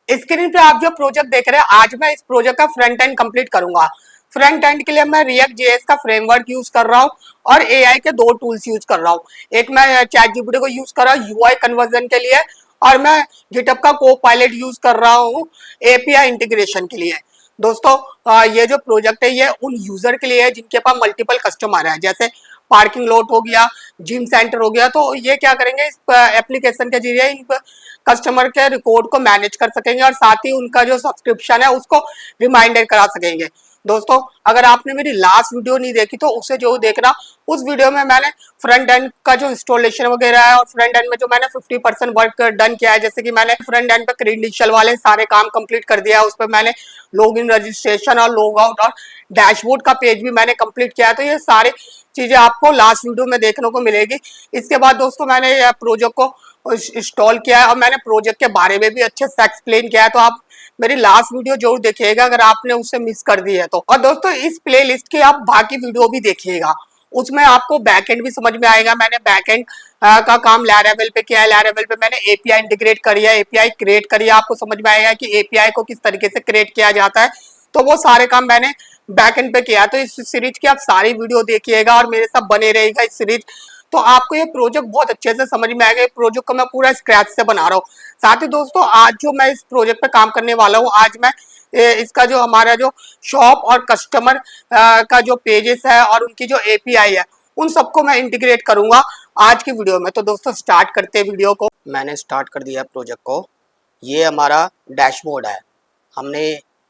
Screen पे आप जो प्रोजेक्ट देख रहे हैं, आज मैं इस प्रोजेक्ट का फ्रंट एंड कंप्लीट करूंगा। फ्रंट एंड के लिए मैं रिएक्ट जेएस का फ्रेमवर्क यूज कर रहा हूँ और एआई के दो टूल्स यूज कर रहा हूँ। एक मैं चैट जीपीटी को यूज कर रहा हूँ यूआई कन्वर्जन के लिए, और मैं गिटहब का को पायलट यूज कर रहा हूँ एपीआई इंटीग्रेशन के लिए। दोस्तों, ये जो प्रोजेक्ट है ये उन यूजर के लिए है जिनके पास मल्टीपल कस्टमर है, जैसे पार्किंग लॉट हो गया, जिम सेंटर हो गया। तो ये क्या करेंगे, इस एप्लीकेशन के जरिए इन कस्टमर के रिकॉर्ड को मैनेज कर सकेंगे और साथ ही उनका जो सब्सक्रिप्शन है उसको रिमाइंडर करा सकेंगे। दोस्तों, अगर आपने मेरी लास्ट वीडियो नहीं देखी तो उसे जो देखना। उस वीडियो में मैंने फ्रंट एंड का जो इंस्टॉलेशन वगैरह है और फ्रंट एंड में जो मैंने 50% वर्क डन किया है, जैसे कि मैंने फ्रंट एंड पे क्रेडेंशियल वाले सारे काम कंप्लीट कर दिया है। उस पर मैंने लॉग इन, रजिस्ट्रेशन और लॉग आउट और डैशबोर्ड का पेज भी मैंने कंप्लीट किया है। तो ये सारी चीजें आपको लास्ट वीडियो में देखने को मिलेगी। इसके बाद दोस्तों मैंने प्रोजेक्ट को इंस्टॉल किया है और मैंने प्रोजेक्ट के बारे में भी अच्छे से एक्सप्लेन किया है। तो आप मेरी लास्ट वीडियो जरूर देखिएगा अगर आपने उसे मिस कर दी है तो। और दोस्तों, इस प्लेलिस्ट की आप बाकी वीडियो भी देखिएगा, उसमें आपको बैकएंड भी समझ में आएगा। मैंने बैकएंड का काम लैरावेल पे किया है। लैरावेल पे मैंने एपीआई इंटीग्रेट करी है, एपीआई क्रिएट करी है। आपको समझ में आएगा कि एपीआई को किस तरीके से क्रिएट किया जाता है। तो वो सारे काम मैंने बैकएंड पे किया है। तो इस सीरीज की आप सारी वीडियो देखिएगा और मेरे साथ बने रहेगा इस सीरीज। तो आपको ये प्रोजेक्ट बहुत अच्छे से समझ में आएगा। ये प्रोजेक्ट को मैं पूरा स्क्रैच से बना रहा हूँ। साथ ही दोस्तों, आज जो मैं इस प्रोजेक्ट पे काम करने वाला हूँ, आज मैं इसका जो हमारा जो शॉप और कस्टमर का जो पेजेस है और उनकी जो एपीआई है, उन सबको मैं इंटीग्रेट करूंगा आज की वीडियो में। तो दोस्तों, स्टार्ट करते हैं वीडियो को। मैंने स्टार्ट कर दिया प्रोजेक्ट को। ये हमारा डैशबोर्ड है। हमने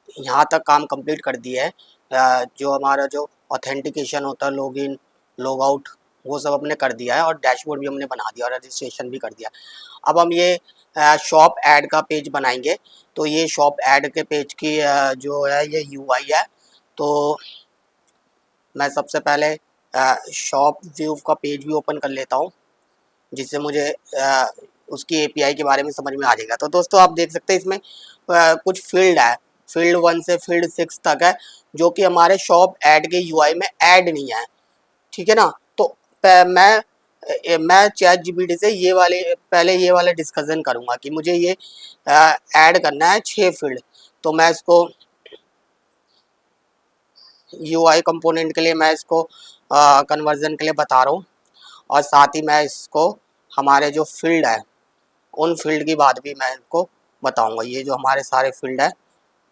यहाँ तक काम कंप्लीट कर दिया है। जो हमारा जो ऑथेंटिकेशन होता है, लॉगिन, लॉग आउट, वो सब हमने कर दिया है और डैशबोर्ड भी हमने बना दिया और रजिस्ट्रेशन भी कर दिया। अब हम ये शॉप ऐड का पेज बनाएंगे। तो ये शॉप ऐड के पेज की जो है ये यूआई है। तो मैं सबसे पहले शॉप व्यू का पेज भी ओपन कर लेता हूँ, जिससे मुझे उसकी एपीआई के बारे में समझ में आ जाएगा। तो दोस्तों, आप देख सकते हैं इसमें कुछ फील्ड है। फील्ड 1 से फील्ड 6 तक है, जो कि हमारे शॉप ऐड के यूआई में ऐड नहीं है। ठीक है ना। तो मैं चैट जीपीटी से ये वाले डिस्कशन करूंगा कि मुझे ये ऐड करना है 6 फील्ड। तो मैं इसको यूआई कंपोनेंट के लिए मैं इसको कन्वर्जन के लिए बता रहा हूँ, और साथ ही मैं इसको हमारे जो फील्ड है उन फील्ड की बात भी मैं इनको बताऊंगा। ये जो हमारे सारे फील्ड है,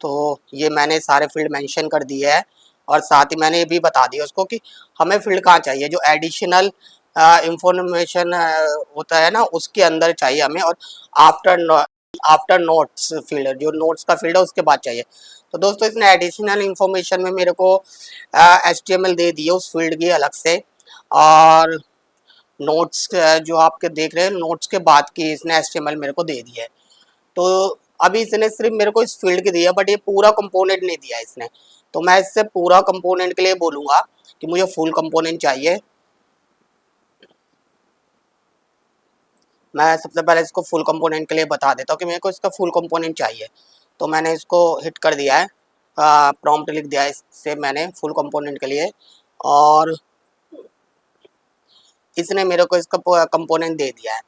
तो ये मैंने सारे फील्ड मेंशन कर दिए हैं, और साथ ही मैंने ये भी बता दिया उसको कि हमें फील्ड कहाँ चाहिए। जो एडिशनल इंफॉर्मेशन होता है ना, उसके अंदर चाहिए हमें, और आफ्टर नोट्स फील्ड, जो नोट्स का फील्ड है उसके बाद चाहिए। तो दोस्तों, इसने एडिशनल इंफॉर्मेशन में मेरे को HTML दे दी है उस फील्ड की अलग से, और नोट्स जो आपके देख रहे हैं, नोट्स के बाद की इसने HTML मेरे को दे दी है। तो अभी इसने सिर्फ मेरे को इस फील्ड की दी है, बट ये पूरा कंपोनेंट नहीं दिया है इसने। तो मैं इससे पूरा कंपोनेंट के लिए बोलूँगा कि मुझे फुल कंपोनेंट चाहिए। मैं सबसे पहले इसको फुल कंपोनेंट के लिए बता देता हूँ कि मेरे को इसका फुल कंपोनेंट चाहिए। तो मैंने इसको हिट कर दिया है, प्रॉम्प्ट लिख दिया है इससे मैंने फुल कंपोनेंट के लिए, और इसने मेरे को इसका कंपोनेंट दे दिया है।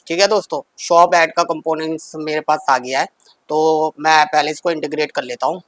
ठीक है दोस्तों, शॉप ऐड का कंपोनेंट्स मेरे पास आ गया है। तो मैं पहले इसको इंटीग्रेट कर लेता हूँ।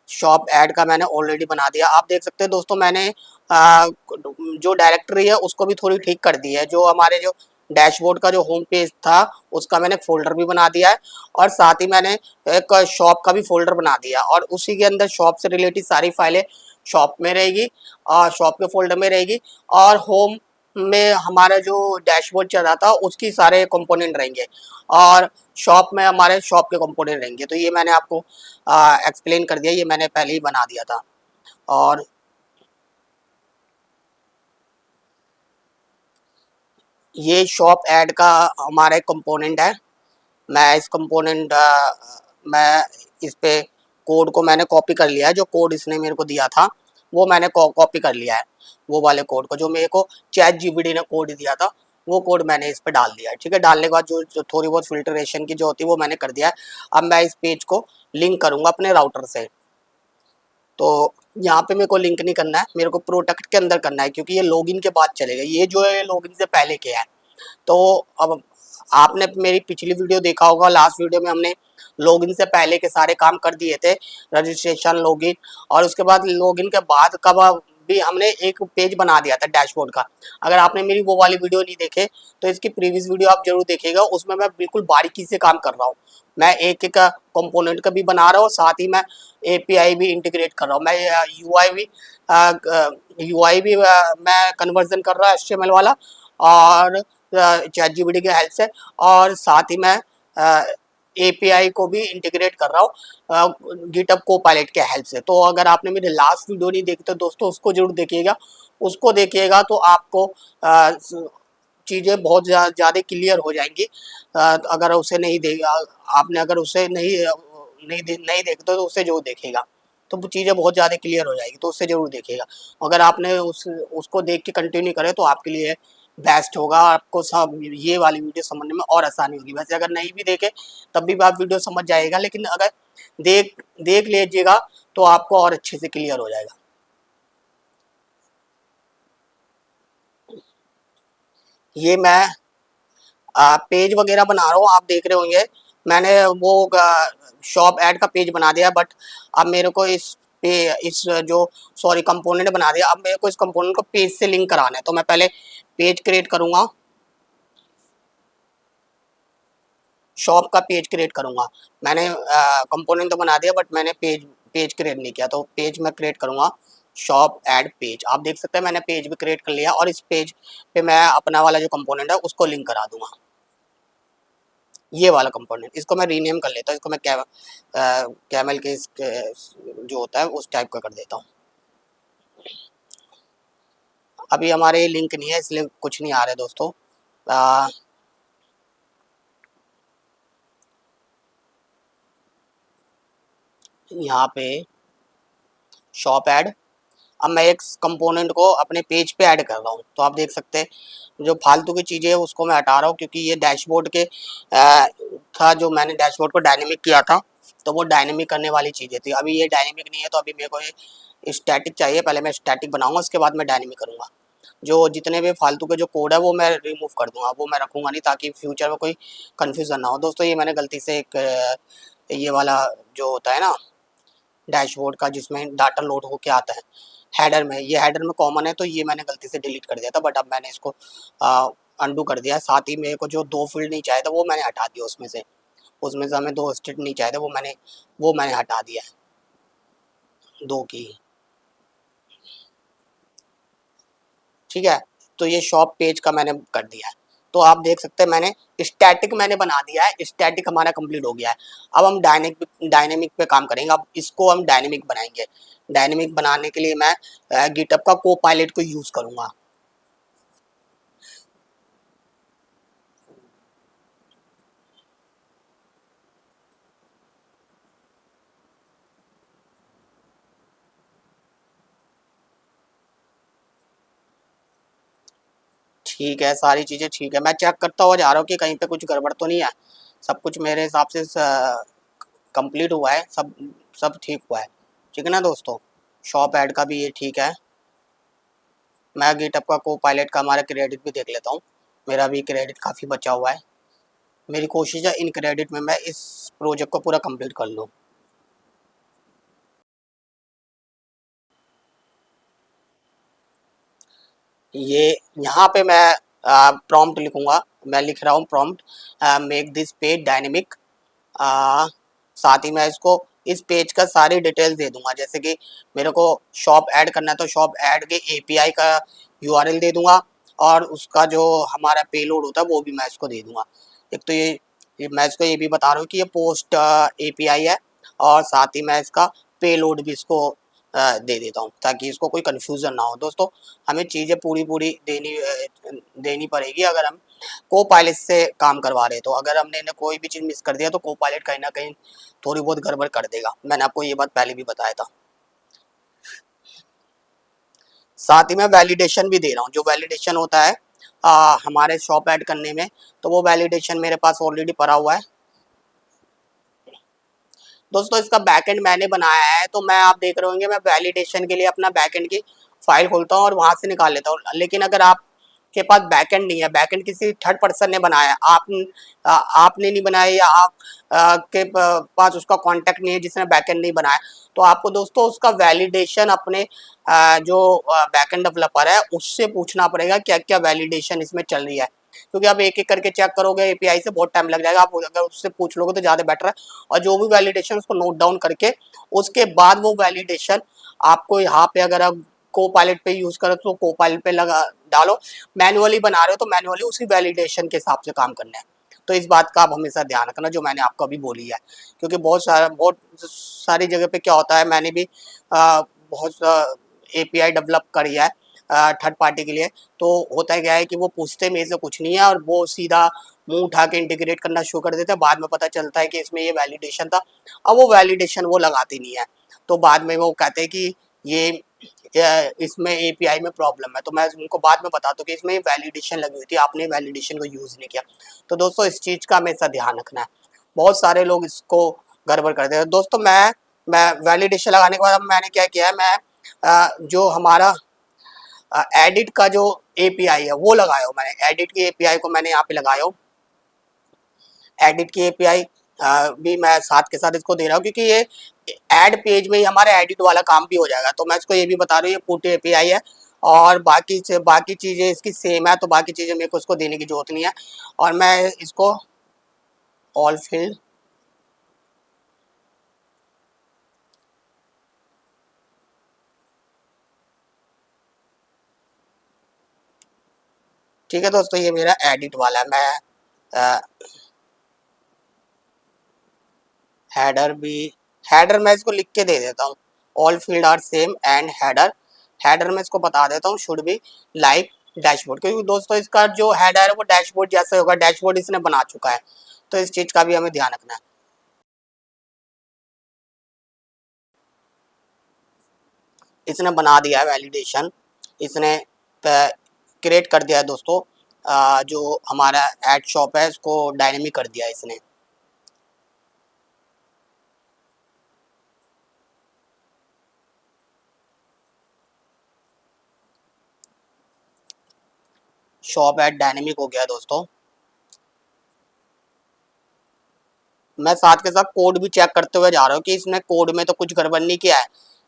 शॉप ऐड का मैंने ऑलरेडी बना दिया। आप देख सकते हैं दोस्तों, मैंने जो डायरेक्टरी है उसको भी थोड़ी ठीक कर दी है। जो हमारे जो डैशबोर्ड का जो होम पेज था उसका मैंने फोल्डर भी बना दिया है, और साथ ही मैंने एक शॉप का भी फोल्डर बना दिया, और उसी के अंदर शॉप से रिलेटेड सारी फाइलें शॉप में रहेगी और शॉप के फोल्डर में रहेगी, और होम में हमारा जो डैशबोर्ड चल रहा था उसकी सारे कंपोनेंट रहेंगे, और शॉप में हमारे शॉप के कंपोनेंट रहेंगे। तो ये मैंने आपको एक्सप्लेन कर दिया, ये मैंने पहले ही बना दिया था। और ये शॉप ऐड का हमारा एक कंपोनेंट है। मैं इस कंपोनेंट मैं इस पे कोड को मैंने कॉपी कर लिया है। जो कोड इसने मेरे को दिया था वो मैंने कॉपी कर लिया है। वो वाले कोड को जो मेरे को चैट जीपीटी ने कोड दिया था वो कोड मैंने इस पे डाल दिया है। ठीक है, डालने के बाद जो थोड़ी बहुत फिल्ट्रेशन की जो होती है वो मैंने कर दिया है। अब मैं इस पेज को लिंक करूँगा अपने राउटर से। तो यहाँ पे मेरे को लिंक नहीं करना है, मेरे को प्रोडक्ट के अंदर करना है, क्योंकि ये लॉगिन के बाद चलेगा। ये जो है लॉगिन से पहले किया है। तो अब आपने मेरी पिछली वीडियो देखा होगा, लास्ट वीडियो में हमने लॉगिन से पहले के सारे काम कर दिए थे, रजिस्ट्रेशन, लॉगिन, और उसके बाद लॉगिन के बाद कब भी हमने एक पेज बना दिया था डैशबोर्ड का। अगर आपने मेरी वो वाली वीडियो नहीं देखे तो इसकी प्रीवियस वीडियो आप जरूर देखिएगा, उसमें मैं बिल्कुल बारीकी से काम कर रहा हूँ। मैं एक एक कंपोनेंट का भी बना रहा हूँ, साथ ही मैं एपीआई भी इंटीग्रेट कर रहा हूँ। मैं यूआई भी मैं कन्वर्जन कर रहा हूँ एचटीएमएल वाला, और चैट जीपीटी की हेल्प से, और साथ ही मैं एपीआई को भी इंटीग्रेट कर रहा हूँ गिटहब कोपायलट के हेल्प से। तो अगर आपने मेरी लास्ट वीडियो नहीं देखी तो दोस्तों उसको जरूर देखिएगा। उसको देखिएगा तो आपको चीज़ें बहुत ज़्यादा क्लियर हो जाएंगी। अगर उसे नहीं दे आपने अगर उसे नहीं देखते तो उसे जरूर देखेगा, तो वो चीज़ें बहुत ज़्यादा क्लियर हो जाएगी, तो उससे जरूर देखिएगा। अगर आपने उसको देख के कंटिन्यू करे तो आपके लिए बेस्ट होगा, आपको सब ये वाली वीडियो समझने में और आसानी होगी। वैसे अगर नहीं भी देखे तब भी आप वीडियो समझ जाएगा, लेकिन अगर देख देख लीजिएगा तो आपको और अच्छे से क्लियर हो जाएगा। ये मैं पेज वगैरह बना रहा हूँ, आप देख रहे होंगे मैंने वो शॉप ऐड का पेज बना दिया, बट अब मेरे को इस जो सॉरी कंपोनेंट बना दिया, अब मेरे को इस कंपोनेंट को पेज से लिंक कराना है। तो मैं पहले पेज क्रिएट करूंगा, शॉप का पेज क्रिएट करूंगा। मैंने कंपोनेंट तो बना दिया बट मैंने पेज पेज क्रिएट नहीं किया, तो पेज मैं क्रिएट करूंगा शॉप ऐड पेज। आप देख सकते हैं मैंने पेज भी क्रिएट कर लिया, और इस पेज पे मैं अपना वाला जो कंपोनेंट है उसको लिंक करा दूंगा, ये वाला कंपोनेंट। इसको मैं रीनेम कर लेता हूँ, इसको मैं कैमल के जो होता है उस टाइप का कर देता हूँ। अभी हमारे लिंक नहीं है इसलिए कुछ नहीं आ रहा है दोस्तों। यहाँ पे शॉप ऐड, अब मैं एक कंपोनेंट को अपने पेज पे ऐड कर रहा हूँ। तो आप देख सकते हैं जो फालतू की चीज़ें है उसको मैं हटा रहा हूँ, क्योंकि ये डैशबोर्ड के था, जो मैंने डैशबोर्ड को डायनेमिक किया था तो वो डायनेमिक करने वाली चीज़ें थी। अभी ये डायनेमिक नहीं है, तो अभी मेरे को ये स्टैटिक चाहिए। पहले मैं स्टैटिक बनाऊंगा, उसके बाद मैं डायनेमिक करूँगा। जो जितने भी फालतू के जो कोड है वो मैं रिमूव कर दूंगा, वो मैं रखूँगा नहीं, ताकि फ्यूचर में कोई कन्फ्यूज़न ना हो। दोस्तों ये मैंने गलती से एक ये वाला जो होता है ना डैशबोर्ड का, जिसमें डाटा लोड होके आता है हेडर में, ये हेडर में कॉमन है, तो ये मैंने गलती से डिलीट कर दिया था, बट अब मैंने इसको अंडू कर दिया। साथ ही मेरे को जो 2 फील्ड नहीं चाहिए था वो मैंने हटा दिया, उसमें से हमें 2 स्टेट नहीं चाहिए थे, वो मैंने हटा दिया है, 2 की। ठीक है, तो ये शॉप पेज का मैंने कर दिया है। तो आप देख सकते हैं मैंने स्टैटिक मैंने बना दिया है, स्टैटिक हमारा कंप्लीट हो गया है। अब हम डायनेमिक पे काम करेंगे, अब इसको हम डायनेमिक बनाएंगे। डायनेमिक बनाने के लिए मैं गिटहब का कोपायलट को यूज़ करूँगा। ठीक है, सारी चीज़ें ठीक है। मैं चेक करता हुआ जा रहा हूँ कि कहीं पे कुछ गड़बड़ तो नहीं है। सब कुछ मेरे हिसाब से कंप्लीट हुआ है, सब सब ठीक हुआ है। ठीक है ना दोस्तों, शॉप ऐड का भी ये ठीक है। मैं गिटहब का कोपायलट का हमारा क्रेडिट भी देख लेता हूँ। मेरा भी क्रेडिट काफ़ी बचा हुआ है। मेरी कोशिश है इन क्रेडिट में मैं इस प्रोजेक्ट को पूरा कंप्लीट कर लूँ। ये यहाँ पे मैं प्रॉम्प्ट लिखूँगा। मैं लिख रहा हूँ prompt make this page dynamic. साथ ही मैं इसको इस पेज का सारी डिटेल्स दे दूंगा, जैसे कि मेरे को शॉप ऐड करना है तो शॉप ऐड के एपीआई का यूआरएल दे दूंगा, और उसका जो हमारा पेलोड होता है वो भी मैं इसको दे दूंगा। एक तो ये मैं इसको ये भी बता रहा हूँ कि ये पोस्ट एपीआई है, और साथ ही मैं इसका पेलोड भी इसको दे देता हूँ, ताकि इसको कोई कन्फ्यूज़न ना हो। दोस्तों हमें चीज़ें पूरी पूरी देनी पड़ेगी अगर हम को पायलट से काम करवा रहे हैं। तो अगर हमने इन्हें कोई भी चीज़ मिस कर दिया तो को पायलट कहीं ना कहीं थोड़ी बहुत गड़बड़ कर देगा। मैंने आपको ये बात पहले भी बताया था। साथ ही मैं वैलिडेशन भी दे रहा हूँ। जो वैलिडेशन होता है हमारे शॉप ऐड करने में, तो वो वैलिडेशन मेरे पास ऑलरेडी पड़ा हुआ है। दोस्तों इसका बैकएंड मैंने बनाया है, तो मैं आप देख रहे होंगे मैं वैलिडेशन के लिए अपना बैकएंड की फाइल खोलता हूँ और वहाँ से निकाल लेता हूँ। लेकिन अगर आप के पास बैकएंड नहीं है, बैकएंड किसी थर्ड पर्सन ने बनाया, आपने नहीं बनाया, या आप के पास उसका कांटेक्ट नहीं है जिसने बैकएंड नहीं बनाया, तो आपको दोस्तों उसका वैलिडेशन अपने जो बैकएंड डेवलपर है उससे पूछना पड़ेगा क्या क्या वैलिडेशन इसमें चल रही है, क्योंकि आप एक एक करके चेक करोगे एपीआई से बहुत टाइम लग जाएगा। आप अगर उससे पूछ लोगे तो ज़्यादा बेटर है, और जो भी वैलिडेशन उसको नोट डाउन करके उसके बाद वो वैलिडेशन आपको यहाँ पे अगर आप को पायलट पे यूज करो तो को पायलट पे लगा डालो, मैनुअली बना रहे हो तो मैनुअली उसी वैलिडेशन के हिसाब से काम करना है। तो इस बात का आप हमेशा ध्यान रखना जो मैंने आपको अभी बोली है, क्योंकि बहुत सारी जगह पे क्या होता है, मैंने भी बहुत एपीआई डेवलप करी है थर्ड पार्टी के लिए, तो होता है क्या है कि वो पूछते मेरे से कुछ नहीं है और वो सीधा मुंह उठा के इंटीग्रेट करना शुरू कर देते हैं, बाद में पता चलता है कि इसमें ये वैलिडेशन था, अब वो वैलिडेशन वो लगाते नहीं है, तो बाद में वो कहते हैं कि ये इसमें एपीआई में प्रॉब्लम है, तो मैं उनको बाद में बताता हूँ कि इसमें वैलिडेशन लगी हुई थी, आपने वैलिडेशन को यूज़ नहीं किया। तो दोस्तों इस चीज़ का हमेशा ध्यान रखना है, बहुत सारे लोग इसको गड़बड़ करते हैं। दोस्तों मैं वैलिडेशन लगाने के बाद मैंने क्या किया है, मैं जो हमारा एडिट का जो एपीआई है वो लगाया हूँ, मैंने एडिट की एपीआई को मैंने यहाँ पे लगाया हूँ, एडिट की एपीआई भी मैं साथ के साथ इसको दे रहा हूँ, क्योंकि ये एड पेज में ही हमारा एडिट वाला काम भी हो जाएगा, तो मैं इसको ये भी बता रहा हूँ ये पुट एपीआई है और बाकी चीज़ें इसकी सेम है, तो बाकी चीज़ें मेरे को इसको देने की जरूरत नहीं है, और मैं इसको ऑल फील्ड ठीक है दोस्तों, ये मेरा एडिट वाला है, मैं हेडर मैं इसको लिख के दे देता हूँ, all field are same and header में इसको बता देता हूँ शुड बी लाइक डैशबोर्ड, क्योंकि दोस्तों इसका जो हेडर है वो डैशबोर्ड जैसा होगा, डैशबोर्ड इसने बना चुका है, तो इस चीज़ का भी हमें ध्यान रखना है। इसने बना दिया है वैलिडेशन, इसने क्रिएट कर दिया है दोस्तों, जो हमारा एड शॉप है इसको डायनेमिक कर दिया है इसने। शॉप एड डायनेमिक हो गया दोस्तों। मैं साथ के साथ कोड भी चेक करते हुए जा रहा हूँ कि इसने कोड में तो कुछ गड़बड़ नहीं किया है,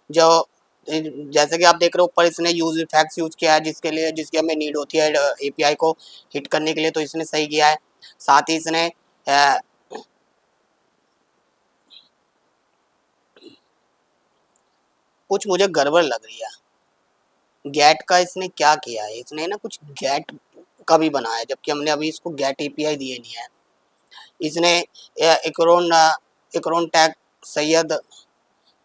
जो जैसे कि आप देख रहे हो ऊपर इसने यूज इफेक्ट्स यूज किया है जिसकी हमें नीड होती है एपीआई को हिट करने के लिए, तो इसने सही किया है। साथ ही इसने कुछ मुझे गड़बड़ लग रही है, गेट का इसने क्या किया है, इसने ना कुछ गेट का भी बनाया है, जबकि हमने अभी इसको गेट एपीआई दिए नहीं है। इसने इकरोन टैग सैयद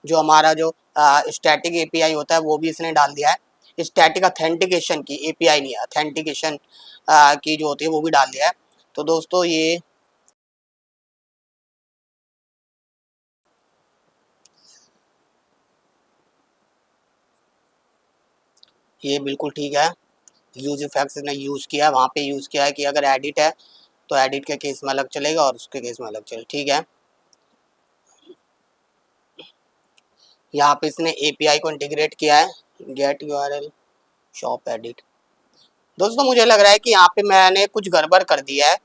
जो हमारा जो स्टैटिक एपीआई होता है वो भी इसने डाल दिया है, स्टैटिक अथेंटिकेशन की एपीआई नहीं है, अथेंटिकेशन की जो होती है वो भी डाल दिया है। तो दोस्तों ये बिल्कुल ठीक है, यूज इफेक्ट्स ने यूज़ किया है, वहाँ पे यूज़ किया है कि अगर एडिट है तो एडिट के केस में अलग चलेगा और उसके केस में अलग चलेगा, ठीक है। यहाँ पे इसने एपीआई को इंटीग्रेट किया है, गेट यूआरएल शॉप एडिट। दोस्तों मुझे लग रहा है कि यहाँ पे मैंने कुछ गड़बड़ कर दिया है,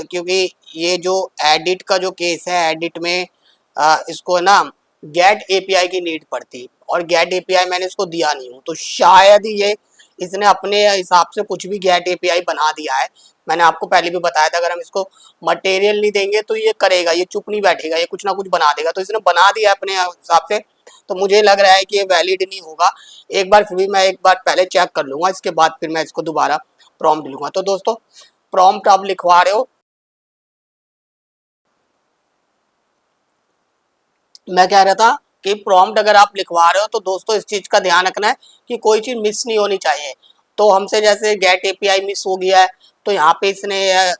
क्योंकि ये जो एडिट का जो केस है, एडिट में इसको ना गेट एपीआई की नीड पड़ती और गेट एपीआई मैंने इसको दिया नहीं हूँ, तो शायद ये इसने अपने हिसाब से कुछ भी गेट एपीआई बना दिया है। मैंने आपको पहले भी बताया था अगर हम इसको मटेरियल नहीं देंगे तो ये करेगा, ये चुप नहीं बैठेगा, ये कुछ ना कुछ बना देगा, तो इसने बना दिया अपने हिसाब से, तो मुझे लग रहा है कि ये वैलिड नहीं होगा। एक बार फिर भी मैं एक बार पहले चेक कर लूँगा, इसके बाद फिर मैं इसको दोबारा प्रॉम्प्ट लिखूँगा। तो दोस्तों प्रॉम्प्ट आप लिखवा रहे हो, मैं कह रहा था कि प्रॉम्प्ट अगर आप लिखवा रहे हो तो दोस्तों इस चीज़ का ध्यान रखना है कि कोई चीज़ मिस नहीं होनी चाहिए। तो हमसे जैसे गेट एपीआई मिस हो गया है, तो यहाँ पे इसने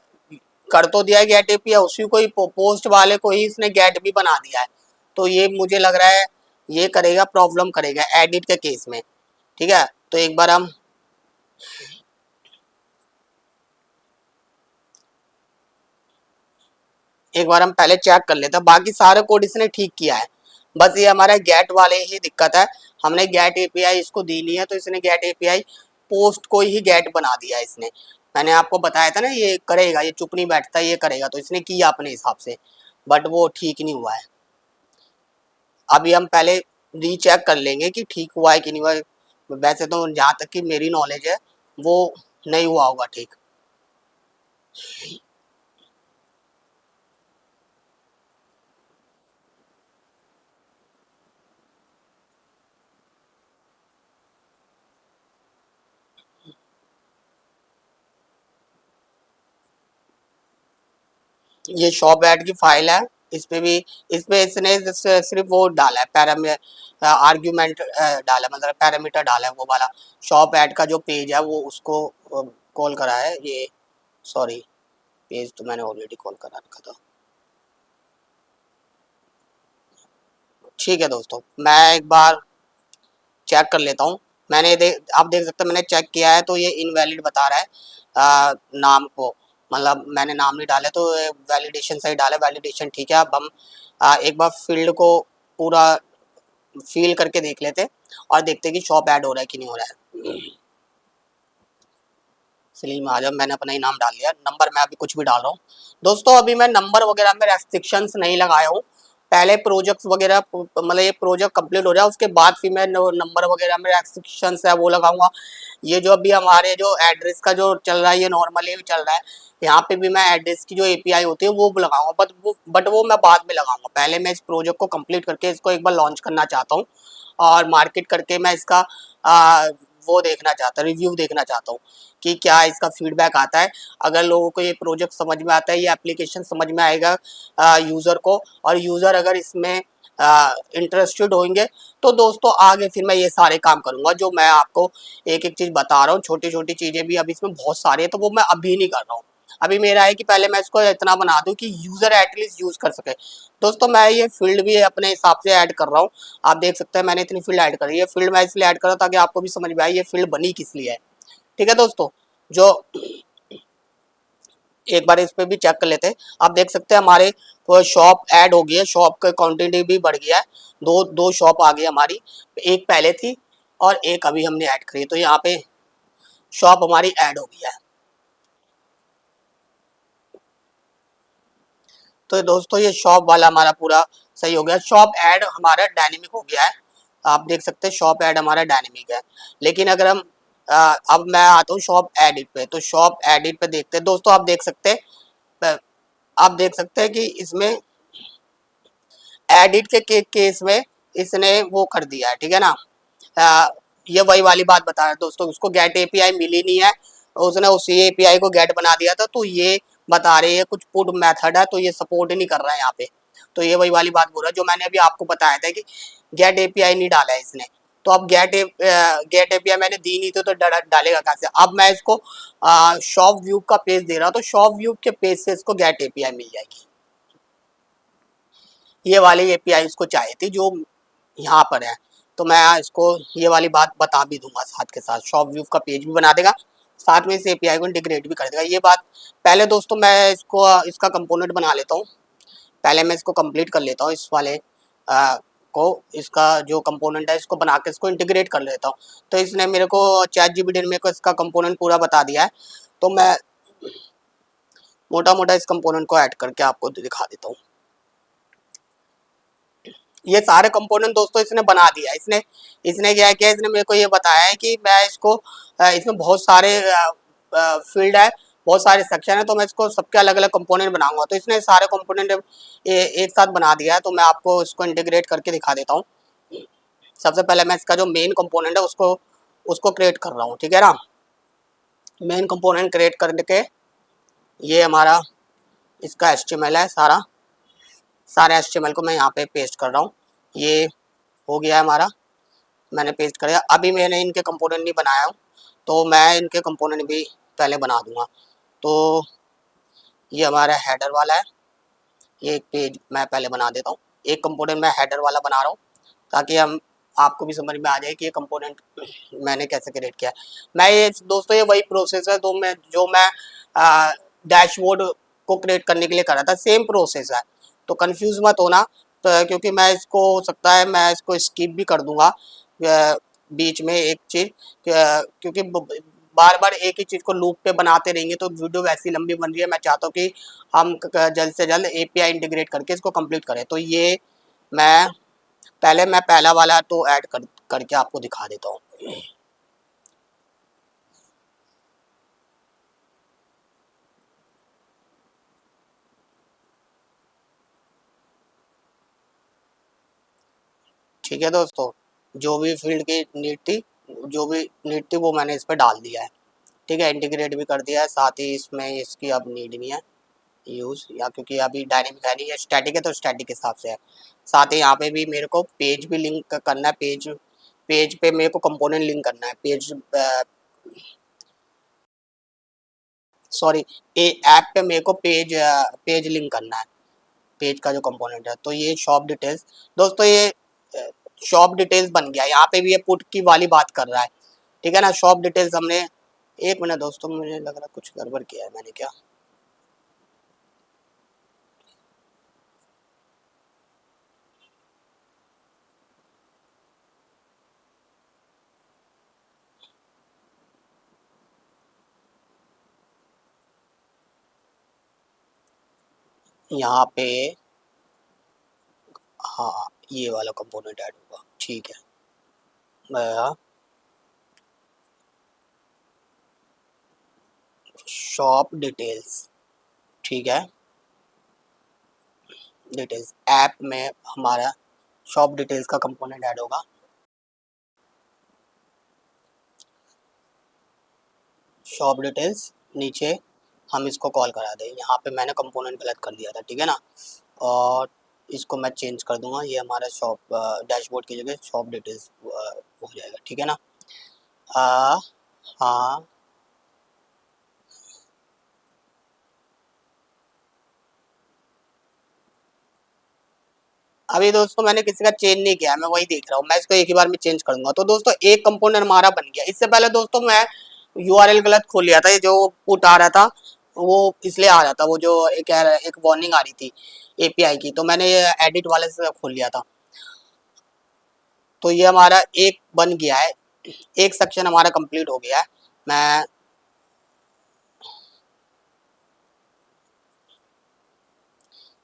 कर तो दिया है गेट एपीआई, उसी को ही पोस्ट वाले को ही इसने गेट भी बना दिया है, तो ये मुझे लग रहा है ये करेगा, प्रॉब्लम करेगा एडिट के केस में, ठीक है। तो एक बार हम पहले चेक कर लेते हैं, बाकी सारे कोड इसने ठीक किया है, बस ये हमारा गेट वाले ही दिक्कत है, हमने गेट एपीआई इसको दी नहीं है, तो इसने गेट एपीआई पोस्ट को ही गेट बना दिया इसने। मैंने आपको बताया था ना ये करेगा, ये चुप नहीं बैठता, ये करेगा, तो इसने किया अपने हिसाब से, बट वो ठीक नहीं हुआ है। अभी हम पहले रीचेक कर लेंगे कि ठीक हुआ है कि नहीं हुआ है। वैसे तो जहाँ तक कि मेरी नॉलेज है वो नहीं हुआ होगा ठीक। ये शॉप ऐड की फाइल है, इस पे भी, इस पे इसने सिर्फ वो डाला है आर्ग्यूमेंट डाला, मतलब पैरामीटर डाला है वो वाला। शॉप ऐड का जो पेज है वो उसको कॉल करा है ये, सॉरी पेज तो मैंने ऑलरेडी कॉल करा रखा था। ठीक है दोस्तों, मैं एक बार चेक कर लेता हूँ। आप देख सकते हैं मैंने चेक किया है तो ये इनवैलिड बता रहा है नाम को, मतलब मैंने नाम नहीं डाले तो वैलिडेशन सही डाला, वैलिडेशन ठीक है। अब हम एक बार फील्ड को पूरा फिल करके देख लेते और देखते कि शॉप ऐड हो रहा है कि नहीं हो रहा है। सलीम आजम मैंने अपना ही नाम डाल दिया, नंबर मैं अभी कुछ भी डाल रहा हूँ। दोस्तों अभी मैं नंबर वगैरह में रेस्ट्रिक्शंस नहीं लगाया हूँ, पहले प्रोजेक्ट्स वगैरह मतलब ये प्रोजेक्ट कंप्लीट हो जाए उसके बाद फिर मैं नंबर वगैरह में रेस्ट्रिक्शंस है वो लगाऊंगा। ये जो अभी हमारे जो एड्रेस का जो चल रहा है ये नॉर्मली चल रहा है, यहाँ पे भी मैं एड्रेस की जो एपीआई होती है वो लगाऊंगा, बट वो मैं बाद में लगाऊंगा। पहले मैं इस प्रोजेक्ट को कंप्लीट करके इसको एक बार लॉन्च करना चाहता हूँ और मार्केट करके मैं इसका वो देखना चाहता हूँ, रिव्यू देखना चाहता हूँ कि क्या इसका फीडबैक आता है। अगर लोगों को ये प्रोजेक्ट समझ में आता है, ये एप्लीकेशन समझ में आएगा यूज़र को, और यूज़र अगर इसमें इंटरेस्टेड होंगे तो दोस्तों आगे फिर मैं ये सारे काम करूँगा जो मैं आपको एक एक चीज़ बता रहा हूँ। छोटी छोटी चीज़ें भी अभी इसमें बहुत सारी है तो वो मैं अभी नहीं कर रहा हूँ। अभी मेरा है कि पहले मैं इसको इतना बना दूं कि यूज़र एटलीस्ट यूज़ कर सके। दोस्तों मैं ये फील्ड भी अपने हिसाब से ऐड कर रहा हूँ, आप देख सकते हैं मैंने इतनी फील्ड ऐड करी है। फील्ड मैं इसलिए ऐड कर रहा हूँ ताकि आपको भी समझ में आए ये फील्ड बनी किस लिए है। ठीक है दोस्तों, जो एक बार इस पे भी चेक कर लेते हैं। आप देख सकते हैं हमारे शॉप ऐड हो गई है, शॉप का क्वांटिटी भी बढ़ गया है, दो दो शॉप आ गई हमारी, एक पहले थी और एक अभी हमने ऐड करी, तो यहाँ पे शॉप हमारी ऐड हो गई है। तो दोस्तों ये शॉप वाला हमारा पूरा सही हो गया, शॉप ऐड हमारा डायनेमिक हो गया है। आप देख सकते हैं शॉप ऐड हमारा डायनेमिक है। लेकिन अगर हम अब मैं आता हूँ शॉप एडिट पे, तो शॉप एडिट पे देखते हैं दोस्तों। आप देख सकते हैं कि इसमें एडिट के केस में इसने वो कर दिया है, ठीक है ना। ये वही वाली बात बता रहा है दोस्तों, उसको गेट एपीआई मिली नहीं है, उसने उसी एपीआई को गेट बना दिया था, तो ये बता रही है कुछ पुट मेथड है तो ये सपोर्ट ही नहीं कर रहा है यहाँ पे। तो ये वही वाली बात बोल रहा है जो मैंने अभी आपको बताया था कि गेट एपीआई नहीं डाला है इसने। तो अब गेट एपीआई मैंने दी नहीं थी तो डालेगा कैसे। अब मैं इसको शॉप व्यू का पेज दे रहा हूँ तो शॉप व्यू के पेज से इसको गेट एपीआई मिल जाएगी। ये वाली एपीआई इसको चाहिए थी जो यहाँ पर है, तो मैं इसको ये वाली बात बता भी दूंगा साथ के साथ। शॉप व्यू का पेज भी बना देगा, साथ में इस एपीआई को इंटीग्रेट भी कर देगा। ये बात पहले दोस्तों मैं इसको इसका कंपोनेंट बना लेता हूँ, पहले मैं इसको कंप्लीट कर लेता हूँ, इस वाले को, इसका जो कंपोनेंट है इसको बना के इसको इंटीग्रेट कर लेता हूँ। तो इसने मेरे को चैट जीपीटी ने मेरे को इसका कंपोनेंट पूरा बता दिया है, तो मैं मोटा मोटा इस कंपोनेंट को ऐड करके आपको दिखा देता हूँ। ये सारे कंपोनेंट दोस्तों इसने बना दिया। इसने इसने क्या किया, इसने मेरे को ये बताया है कि मैं इसको इसमें बहुत सारे फील्ड है, बहुत सारे सेक्शन है, तो मैं इसको सबके अलग अलग कंपोनेंट बनाऊंगा। तो इसने सारे कंपोनेंट एक साथ बना दिया है, तो मैं आपको इसको इंटीग्रेट करके दिखा देता हूँ। सबसे पहले मैं इसका जो मेन कंपोनेंट है उसको उसको क्रिएट कर रहा हूँ, ठीक है ना। मेन कंपोनेंट क्रिएट करके ये हमारा इसका एचटीएमएल है, सारे एचटीएमएल को मैं यहाँ पे पेस्ट कर रहा हूँ। ये हो गया है हमारा, मैंने पेस्ट कर दिया। अभी मैंने इनके कंपोनेंट नहीं बनाया हूँ तो मैं इनके कंपोनेंट भी पहले बना दूंगा। तो ये हमारा हेडर वाला है, ये एक पेज मैं पहले बना देता हूँ। एक कंपोनेंट मैं हेडर वाला बना रहा हूँ ताकि हम आपको भी समझ में आ जाए कि ये कंपोनेंट मैंने कैसे क्रिएट किया है। मैं ये दोस्तों ये वही प्रोसेस है जो मैं डैशबोर्ड को क्रिएट करने के लिए कर रहा था, सेम प्रोसेस है, तो कंफ्यूज मत होना। तो क्योंकि मैं इसको हो सकता है मैं इसको स्किप भी कर दूंगा बीच में एक चीज़, क्योंकि बार बार एक ही चीज को लूप पे बनाते रहेंगे तो वीडियो वैसी लंबी बन रही है। मैं चाहता हूँ कि हम जल्द से जल्द एपीआई इंटीग्रेट करके इसको कंप्लीट करें। तो ये मैं पहला वाला तो ऐड करके आपको दिखा देता हूँ। ठीक है दोस्तों, जो भी फील्ड की नीड थी, वो मैंने इस पर डाल दिया है। ठीक है, इंटीग्रेट भी कर दिया है, साथ ही इसमें इसकी अब नीड नहीं है यूज़, या क्योंकि अभी डायनेमिक है नहीं, है स्टैटिक है तो स्टैटिक के हिसाब से है। साथ ही यहाँ पे भी मेरे को पेज भी लिंक करना है, पेज पे मेरे को कंपोनेंट लिंक करना है, सॉरी, ऐप पे मेरे को पेज लिंक करना है, पेज का जो कंपोनेंट है। तो ये शॉप डिटेल्स दोस्तों, ये शॉप डिटेल्स बन गया। यहाँ पे भी ये पुट की वाली बात कर रहा है। ठीक है ना, शॉप डिटेल्स हमने, एक मिनट दोस्तों, मुझे लग रहा कुछ गड़बड़ किया है मैंने क्या। यहाँ पे हाँ, ये वाला कंपोनेंट ऐड होगा। ठीक है, शॉप डिटेल्स, ठीक है, डिटेल्स ऐप में हमारा शॉप डिटेल्स का कंपोनेंट ऐड होगा। शॉप डिटेल्स नीचे हम इसको कॉल करा दें। यहाँ पे मैंने कंपोनेंट गलत कर दिया था, ठीक है ना, और इसको मैं चेंज कर दूंगा। ये हमारा शॉप डैशबोर्ड की जगह शॉप डिटेल्स हो जाएगा। ठीक है ना, हाँ, अभी दोस्तों मैंने किसी का चेंज नहीं किया, मैं वही देख रहा हूँ। मैं इसको एक ही बार में चेंज करूंगा। तो दोस्तों एक कंपोनेंट हमारा बन गया। इससे पहले दोस्तों मैं यूआरएल गलत खोल लिया था। ये जो पुट आ रहा था वो इसलिए आ रहा था, वो जो एक वार्निंग आ रही थी एपीआई की, तो मैंने ये एडिट वाले से खोल लिया था। तो ये हमारा एक बन गया है, एक सेक्शन हमारा कंप्लीट हो गया है। मैं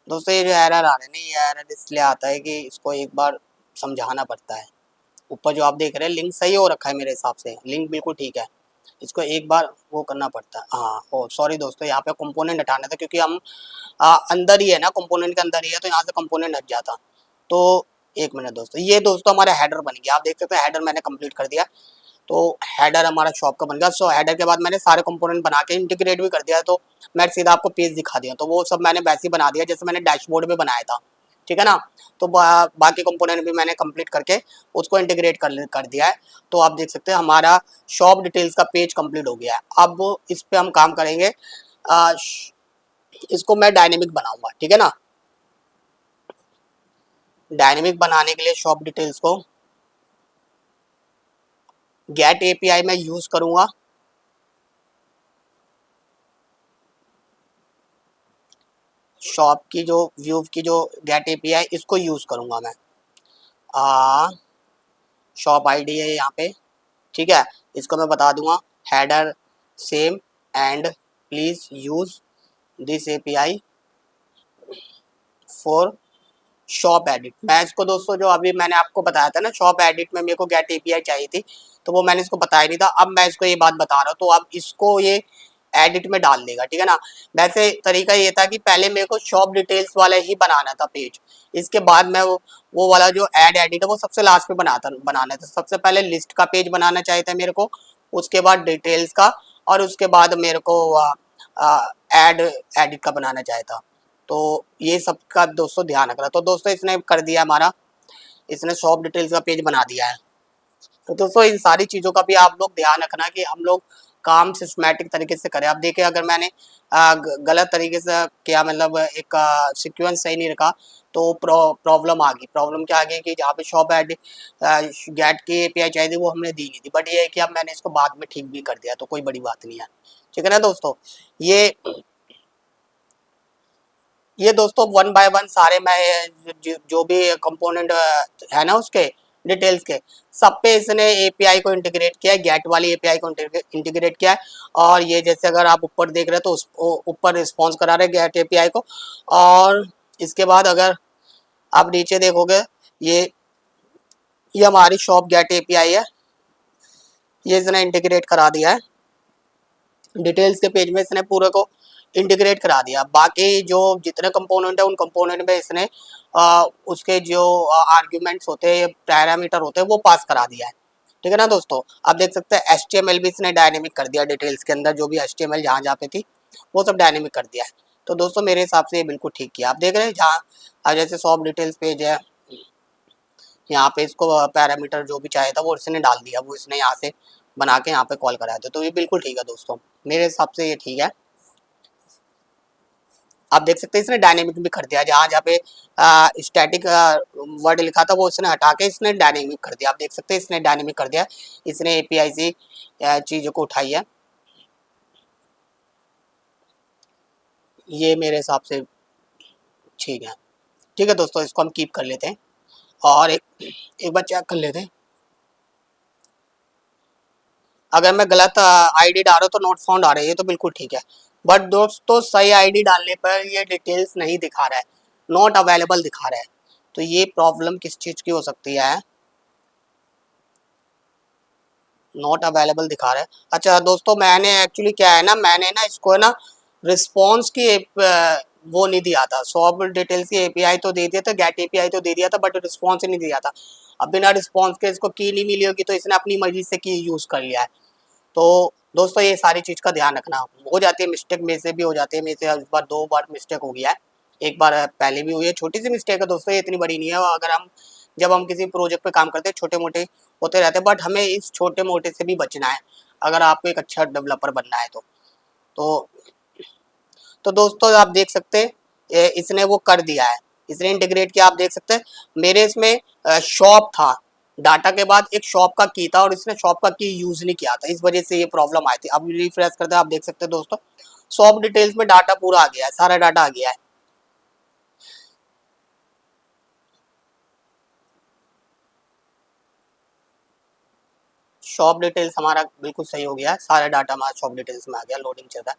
दोस्तों ये जो एरर आ रहे हैं, ये एरर इसलिए आता है कि इसको एक बार समझाना पड़ता है। ऊपर जो आप देख रहे हैं लिंक सही हो रखा है, मेरे हिसाब से लिंक बिल्कुल ठीक है। इसको एक बार वो करना पड़ता है। हाँ, ओ सॉरी दोस्तों, यहाँ पे कंपोनेंट हटाना था क्योंकि हम अंदर ही है ना, कंपोनेंट के अंदर ही है, तो यहाँ से कंपोनेंट हट जाता। तो एक मिनट दोस्तों, ये दोस्तों हमारा हेडर बन गया। आप देख सकते हैं हेडर मैंने कंप्लीट कर दिया। तो हेडर हमारा शॉप का बन गया। सो हेडर के बाद मैंने सारे कंपोनेंट बना के इंटीग्रेट भी कर दिया। तो मैं सीधा आपको पेज दिखा दिया, तो वो सब मैंने वैसे ही बना दिया जैसे मैंने डैशबोर्ड में बनाया था। ठीक है ना, तो बाकी कंपोनेंट भी मैंने कंप्लीट करके उसको इंटीग्रेट कर दिया है। तो आप देख सकते हैं हमारा शॉप डिटेल्स का पेज कंप्लीट हो गया है। अब इस पे हम काम करेंगे, इसको मैं डायनेमिक बनाऊंगा। ठीक है ना, डायनेमिक बनाने के लिए शॉप डिटेल्स को गेट एपीआई में यूज करूंगा। शॉप की जो व्यू की जो गेट एपीआई, इसको यूज करूंगा मैं। शॉप आईडी है यहाँ पे। ठीक है, इसको मैं बता दूंगा header same and please use this API for shop edit. मैं इसको दोस्तों, जो अभी मैंने आपको बताया था ना, शॉप एडिट में मेरे को गेट एपीआई चाहिए थी, तो वो मैंने इसको बताया नहीं था। अब मैं इसको ये बात बता रहा हूँ, तो अब इसको ये एडिट में डाल देगा। ठीक है ना, वैसे तरीका ये था कि पहले मेरे को शॉप डिटेल्स वाला ही बनाना था पेज। इसके बाद मैं वो वाला जो एड एडिट है वो सबसे लास्ट में बनाना था। सबसे पहले लिस्ट का पेज बनाना चाहिए था मेरे को, उसके बाद डिटेल्स का, और उसके बाद मेरे को एड एडिट का बनाना चाहिए था। तो ये सब का दोस्तों ध्यान रखना। तो दोस्तों इसने कर दिया हमारा, इसने शॉप डिटेल्स का पेज बना दिया है। तो दोस्तों इन सारी चीज़ों का भी आप लोग ध्यान रखना कि हम लोग काम सिस्टमैटिक तरीके से करें। आप देखिए, अगर मैंने गलत तरीके से किया, मतलब एक सीक्वेंस सही नहीं रखा, तो प्रॉब्लम आ गई। प्रॉब्लम क्या आ गई कि जहाँ पे शॉप एड गेट की एपीआई चाहिए थी वो हमने दी नहीं थी। बट ये है कि अब मैंने इसको बाद में ठीक भी कर दिया, तो कोई बड़ी बात नहीं है। ठीक है ना दोस्तों, ये दोस्तों वन बाय वन सारे मैं जो भी कंपोनेंट है ना उसके डिटेल्स के, सब पे इसने एपीआई को इंटीग्रेट किया है, गेट वाली एपीआई को इंटीग्रेट किया है। और ये जैसे अगर आप ऊपर देख रहे हैं तो ऊपर रिस्पॉन्स करा रहे गेट एपीआई को। और इसके बाद अगर आप नीचे देखोगे, ये हमारी शॉप गेट एपीआई है, ये इसने इंटीग्रेट करा दिया है डिटेल्स के पेज में, इसने पूरे को इंटीग्रेट करा दिया। बाकी जो जितने कंपोनेंट है उन कंपोनेंट में इसने उसके जो आर्ग्यूमेंट्स होते हैं, पैरामीटर होते हैं, वो पास करा दिया है। ठीक है ना दोस्तों, आप देख सकते हैं HTML भी इसने डायनेमिक कर दिया, डिटेल्स के अंदर जो भी HTML जहाँ जहाँ पे थी वो सब डायनेमिक कर दिया है। तो दोस्तों मेरे हिसाब से ये बिल्कुल ठीक किया। आप देख रहे हैं जहाँ जैसे शॉप डिटेल्स पेज है, यहाँ पे इसको पैरामीटर जो भी चाहिए था वो इसने डाल दिया, वो इसने यहाँ से बना के यहाँ पे कॉल कराया था। तो ये बिल्कुल ठीक है दोस्तों, मेरे हिसाब से ये ठीक है। आप देख सकते हैं इसने डायनेमिक भी कर दिया, जहाँ जहाँ पे स्टैटिक वर्ड लिखा था वो इसने हटा के इसने डायनेमिक कर दिया। आप देख सकते हैं इसने डायनेमिक कर दिया, इसने एपीआई से चीज़ों को उठाई है। ये मेरे हिसाब से ठीक है। ठीक है दोस्तों, इसको हम कीप कर लेते हैं और एक बार चेक कर लेते हैं। अगर मैं गलत आईडी डाल रहा हूँ तो नॉट फाउंड आ रही है, ये तो बिल्कुल ठीक है। बट दोस्तों सही आईडी डालने पर ये डिटेल्स नहीं दिखा रहा है, नॉट अवेलेबल दिखा रहा है। तो ये प्रॉब्लम किस चीज़ की हो सकती है, नॉट अवेलेबल दिखा रहा है। अच्छा दोस्तों, मैंने एक्चुअली क्या है ना, मैंने ना इसको है ना रिस्पॉन्स की वो नहीं दिया था, शॉप डिटेल्स की एपीआई तो दे दिया था, गेट एपीआई तो दे दिया था, बट रिस्पॉन्स नहीं दिया था। अब बिना रिस्पॉन्स के इसको की नहीं मिली होगी तो इसने अपनी मर्जी से की यूज़ कर लिया है। तो दोस्तों ये सारी चीज़ का ध्यान रखना, हो जाती है मिस्टेक, मेरे से भी हो जाती है, मेरे से इस बार 2 बार मिस्टेक हो गया है, एक बार पहले भी हुई है, छोटी सी मिस्टेक है दोस्तों, ये इतनी बड़ी नहीं है। अगर हम जब हम किसी प्रोजेक्ट पे काम करते हैं छोटे मोटे होते रहते हैं, बट हमें इस छोटे मोटे से भी बचना है अगर आपको एक अच्छा डेवलपर बनना है तो तो दोस्तों आप देख सकते हैं इसने वो कर दिया है, इसने इंटीग्रेट किया। आप देख सकते हैं मेरे इसमें शॉप था, डाटा के बाद एक शॉप का की था और इसने शॉप का की यूज नहीं किया था, इस वजह से ये प्रॉब्लम आई थी। अब रिफ्रेश करते हैं, आप देख सकते हैं दोस्तों शॉप डिटेल्स में डाटा पूरा आ गया है, सारा डाटा आ गया है। शॉप डिटेल्स हमारा बिल्कुल सही हो गया है, सारा डाटा हमारा शॉप डिटेल्स में आ गया। लोडिंग चल रहा है,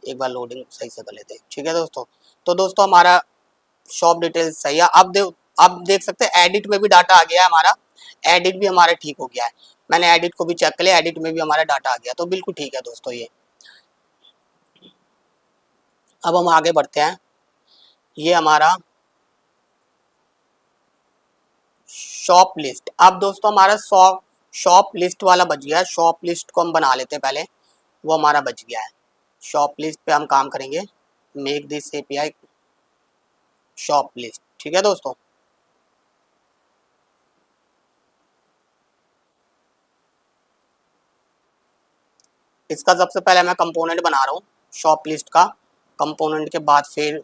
एक बार लोडिंग सही से कर लेते हैं। ठीक है दोस्तों, तो दोस्तों हमारा शॉप डिटेल्स सही है। अब देख सकते हैं एडिट में भी डाटा आ गया है हमारा, एडिट भी हमारा ठीक हो गया है। मैंने एडिट को भी चेक कर लिया, एडिट में भी हमारा डाटा आ गया, तो बिल्कुल ठीक है दोस्तों ये। अब हम आगे बढ़ते हैं, ये हमारा शॉप लिस्ट। अब दोस्तों हमारा शॉप लिस्ट वाला बच गया है, शॉप लिस्ट को हम बना लेते हैं पहले, वो हमारा बच गया है। शॉप लिस्ट पे हम काम करेंगे, make this API shop list. ठीक है दोस्तों, इसका सबसे पहले मैं कंपोनेंट बना रहा हूँ शॉप लिस्ट का, कंपोनेंट के बाद फिर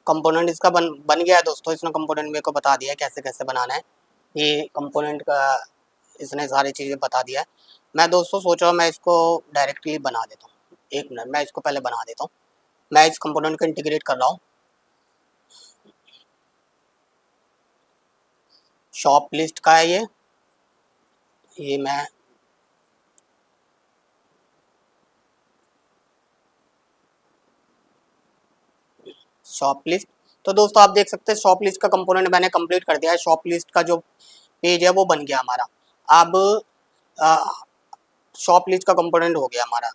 कंपोनेंट इसका बन गया है दोस्तों। इसने कंपोनेंट मेरे को बता दिया है कैसे कैसे बनाना है, ये कंपोनेंट का इसने सारी चीज़ें बता दिया है। मैं दोस्तों सोच रहा हूँ मैं इसको डायरेक्टली बना देता हूँ, एक मिनट मैं इसको पहले बना देता हूँ। मैं इस कंपोनेंट को इंटीग्रेट कर रहा हूँ, शॉप लिस्ट का है ये मैं शॉप लिस्ट। तो दोस्तों आप देख सकते हैं शॉप लिस्ट का कंपोनेंट मैंने कंप्लीट कर दिया है, शॉप लिस्ट का जो पेज है वो बन गया हमारा। अब शॉप लिस्ट का कंपोनेंट हो गया हमारा।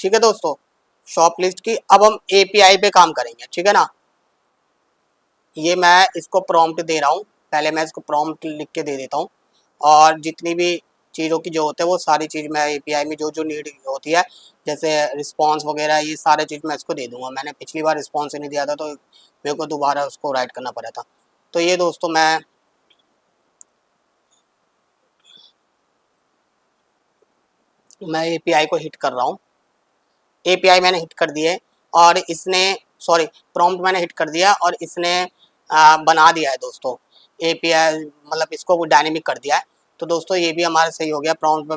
ठीक है दोस्तों, शॉप लिस्ट की अब हम एपीआई पे काम करेंगे। ठीक है ना, ये मैं इसको प्रॉम्प्ट दे रहा हूँ, पहले मैं इसको प्रॉम्प्ट लिख के दे देता हूँ और जितनी भी चीज़ों की जो होते हैं वो सारी चीज़ मैं एपीआई में जो जो नीड होती है जैसे रिस्पांस वगैरह ये सारे चीज़ मैं इसको दे दूंगा। मैंने पिछली बार रिस्पांस नहीं दिया था तो मेरे को दोबारा उसको राइट करना पड़ा था। तो ये दोस्तों मैं एपीआई को हिट कर रहा हूँ, एपीआई मैंने हिट कर दिए और इसने सॉरी प्रॉम्प्ट मैंने हिट कर दिया और इसने बना दिया है दोस्तों एपीआई, मतलब इसको डायनेमिक कर दिया है। तो दोस्तों ये भी हमारा सही हो गया। प्रॉम्प्ट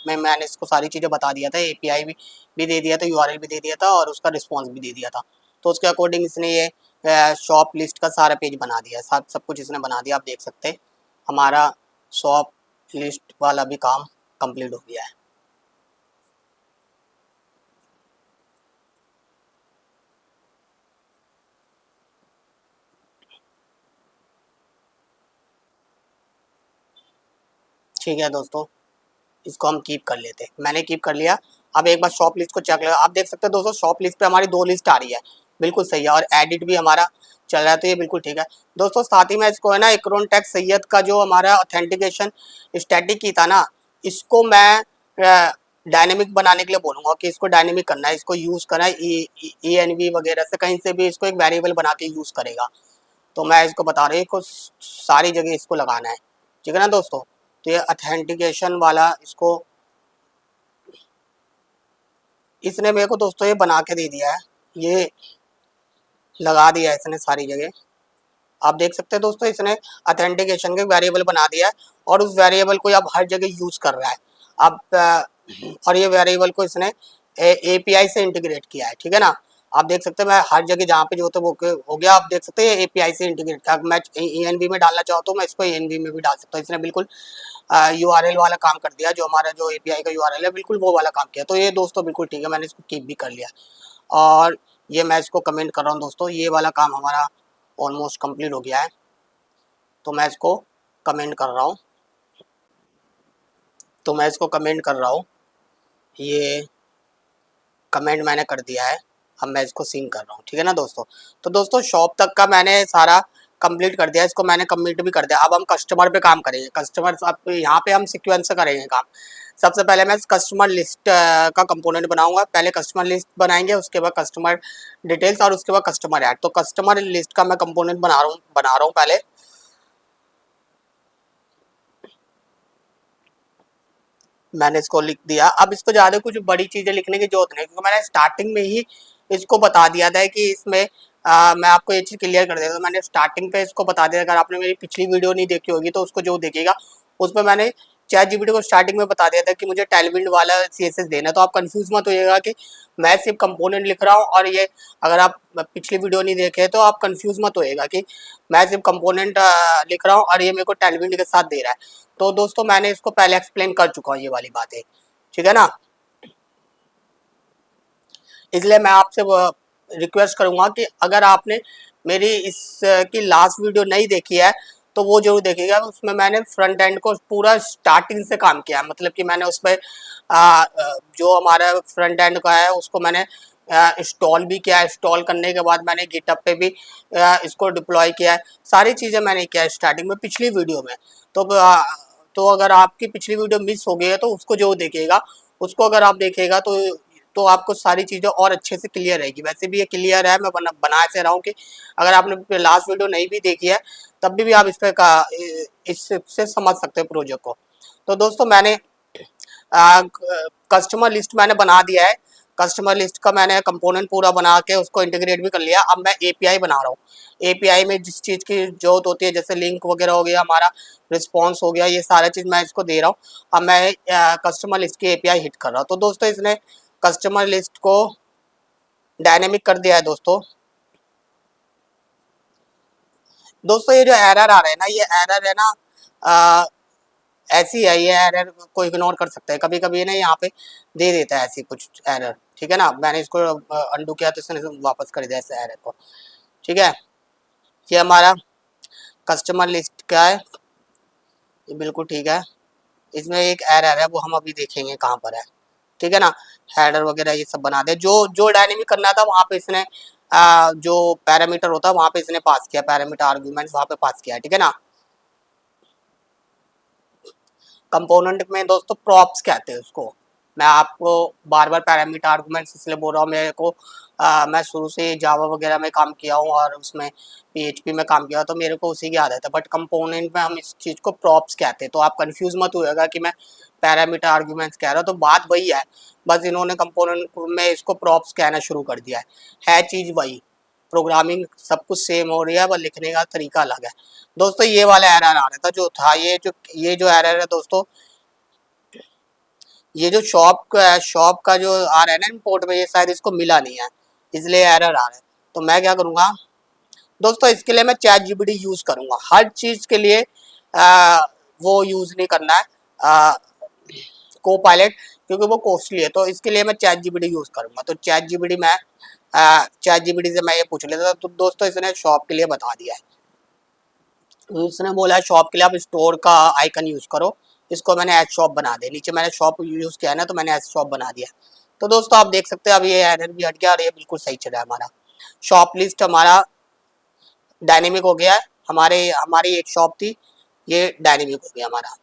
में मैंने इसको सारी चीज़ें बता दिया था, एपीआई भी दे दिया था, यूआरएल भी दे दिया था और उसका रिस्पॉन्स भी दे दिया था। तो उसके अकॉर्डिंग इसने ये शॉप लिस्ट का सारा पेज बना दिया, सब कुछ इसने बना दिया। आप देख सकते हैं हमारा शॉप लिस्ट वाला भी काम कंप्लीट हो गया है। ठीक है दोस्तों, इसको हम कीप कर लेते हैं। मैंने कीप कर लिया। अब एक बार शॉप लिस्ट को चेक लगा, आप देख सकते हैं दोस्तों शॉप लिस्ट पे हमारी 2 लिस्ट आ रही है, बिल्कुल सही है। और एडिट भी हमारा चल रहा है, तो ये बिल्कुल ठीक है दोस्तों। साथ ही में इसको है ना इकरून टेक सैयद का जो हमारा ऑथेंटिकेशन स्टैटिक की था ना, इसको मैं डायनेमिक बनाने के लिए बोलूँगा कि इसको डायनेमिक करना है, इसको यूज़ करना है। ENV वगैरह से कहीं से भी इसको एक वेरिएबल बना के यूज़ करेगा। तो मैं इसको बता रही हूँ, सारी जगह इसको लगाना है, ठीक है ना दोस्तों। तो ये ऑथेंटिकेशन वाला इसको इसने मेरे को दोस्तों ये बना के दे दिया है, ये लगा दिया है इसने सारी जगह। आप देख सकते हैं दोस्तों इसने ऑथेंटिकेशन के वेरिएबल बना दिया है और उस वेरिएबल को अब हर जगह यूज़ कर रहा है। अब और ये वेरिएबल को इसने API से इंटीग्रेट किया है, ठीक है ना। आप देख सकते हैं मैं हर जगह जहाँ पे जो वो हो गया, आप देख सकते हैं API से इंटीग्रेट किया। मैं ENV में डालना चाहता हूँ, मैं इसको ENV में भी डाल सकता हूँ। इसने बिल्कुल URL वाला काम कर दिया, जो हमारा जो API का URL है बिल्कुल वो वाला काम किया। तो ये दोस्तों बिल्कुल ठीक है, मैंने इसको कीप भी कर लिया। और ये मैं इसको कमेंट कर रहा हूँ दोस्तों, ये वाला काम हमारा ऑलमोस्ट कंप्लीट हो गया है। तो मैं इसको कमेंट कर रहा हूँ, ये कमेंट मैंने कर दिया है। अब मैं इसको सिंक कर रहा हूँ, ठीक है ना दोस्तों। तो दोस्तों शॉप तक का मैंने सारा कंप्लीट कर दिया, इसको मैंने कमिट भी कर दिया। अब हम कस्टमर पे काम करेंगे। कस्टमर अब यहाँ पे हम सीक्वेंस से करेंगे काम। सबसे पहले मैं कस्टमर लिस्ट का कंपोनेंट बनाऊंगा। पहले कस्टमर लिस्ट बनाएंगे, उसके बाद कस्टमर डिटेल्स और उसके बाद कस्टमर ऐड। तो कस्टमर लिस्ट का मैं कंपोनेंट बना रहा हूँ पहले। मैंने इसको लिख दिया। अब इसको ज़्यादा कुछ बड़ी चीज़ें लिखने की जरूरत नहीं, क्योंकि मैंने स्टार्टिंग में ही इसको बता दिया था कि इसमें मैं आपको ये चीज़ क्लियर कर देता हूँ। मैंने स्टार्टिंग पे इसको बता दिया। अगर आपने मेरी पिछली वीडियो नहीं देखी होगी तो उसको जो देखेगा, उसमें मैंने ChatGPT को स्टार्टिंग में बता दिया था कि मुझे टेलविंड वाला CSS देना है। तो आप कंफ्यूज मत होइएगा कि मैं सिर्फ कंपोनेंट लिख रहा हूँ और ये, अगर आप पिछली वीडियो नहीं देखे तो आप कंफ्यूज मत होइएगा कि मैं सिर्फ कंपोनेंट लिख रहा हूँ और ये मेरे को टेलविंड के साथ दे रहा है। तो दोस्तों मैंने इसको पहले एक्सप्लेन कर चुका हूँ ये वाली बातें, ठीक है ना। इसलिए मैं आपसे रिक्वेस्ट करूंगा कि अगर आपने मेरी इस की लास्ट वीडियो नहीं देखी है तो वो जरूर देखिएगा। उसमें मैंने फ्रंट एंड को पूरा स्टार्टिंग से काम किया है, मतलब कि मैंने उसमें जो हमारा फ्रंट एंड का है उसको मैंने इंस्टॉल भी किया है। इंस्टॉल करने के बाद मैंने गिटहब पे भी इसको डिप्लॉय किया है। सारी चीज़ें मैंने किया है स्टार्टिंग में पिछली वीडियो में। तो अगर आपकी पिछली वीडियो मिस हो गई है तो उसको जो देखिएगा, उसको अगर आप देखेगा तो आपको सारी चीज़ें और अच्छे से क्लियर रहेगी। वैसे भी ये क्लियर है, मैं बना ऐसे रहा हूँ कि अगर आपने लास्ट वीडियो नहीं भी देखी है तब भी आप इस पर इससे समझ सकते हैं प्रोजेक्ट को। तो दोस्तों मैंने कस्टमर लिस्ट मैंने बना दिया है। कस्टमर लिस्ट का मैंने कंपोनेंट पूरा बना के उसको इंटीग्रेट भी कर लिया। अब मैं API बना रहा हूँ। API में जिस चीज़ की जरूरत होती है, जैसे लिंक वगैरह हो गया, हमारा रिस्पॉन्स हो गया, ये सारा चीज़ मैं इसको दे रहा हूँ। अब मैं कस्टमर लिस्ट की API हिट कर रहा हूँ। तो दोस्तों इसने कस्टमर लिस्ट को डायनेमिक कर दिया है दोस्तों ये जो एरर आ रहा है ना, ये एरर है ना ऐसी है। ये एरर को इग्नोर कर सकते हैं, कभी कभी ना यहाँ पे दे देता है ऐसी कुछ एरर, ठीक है ना। मैंने इसको अंडू किया तो इसने वापस कर दिया इस एरर को, ठीक है। ये हमारा कस्टमर लिस्ट का है, ये बिल्कुल ठीक है। इसमें एक एरर है, वो हम अभी देखेंगे कहाँ पर है, ठीक है ना। हेडर वगैरह ये सब बना दे। जो जो डायनेमिक करना था वहाँ पे इसने जो पैरामीटर होता है वहाँ पे इसने पास किया, पैरामीटर आर्ग्यूमेंट्स वहाँ पे पास किया है, ठीक है ना। कंपोनेंट में दोस्तों प्रॉप्स कहते हैं उसको। मैं आपको बार बार पैरामीटर आर्गुमेंट्स इसलिए बोल रहा हूँ। मेरे को मैं शुरू से जावा वगैरह में काम किया हूँ और उसमें PHP में काम किया, तो मेरे को उसी की आदत है। बट कंपोनेंट में हम इस चीज़ को प्रॉप्स कहते हैं। तो आप कंफ्यूज मत होइएगा कि मैं पैरामीटर आर्गुमेंट्स कह रहा हूँ, तो बात वही है, बस इन्होंने कंपोनेंट में इसको प्रॉप्स कहना शुरू कर दिया है चीज़ वही। प्रोग्रामिंग सब कुछ सेम हो रही है, पर लिखने का तरीका अलग है। दोस्तों ये वाला एरर आ रहा था जो था, ये जो एरर है दोस्तों, ये जो शॉप का जो आ रहा है ना इंपोर्ट में, ये शायद इसको मिला नहीं है, इसलिए एरर आ रहा है। तो मैं क्या करूँगा दोस्तों, इसके लिए मैं चैट जीपीटी यूज़ करूँगा हर चीज़ के लिए। वो यूज़ नहीं करना है को पायलट, क्योंकि वो कॉस्टली है। तो इसके लिए मैं चैट जीपीटी यूज़ करूँगा। तो चैट जीपीटी से मैं ये पूछ लेता था। तो दोस्तों इसने शॉप के लिए बता दिया है, तो इसने बोला है शॉप के लिए आप स्टोर का आइकन यूज़ करो। इसको मैंने एज शॉप बना दिया, नीचे मैंने शॉप यूज़ किया है ना, तो मैंने एज शॉप बना दिया। तो दोस्तों आप देख सकते हैं अब ये एरर भी हट गया और ये बिल्कुल सही चल रहा है हमारा। शॉप लिस्ट हमारा डायनेमिक हो गया है। हमारी एक शॉप थी, ये डायनेमिक हो गया हमारा।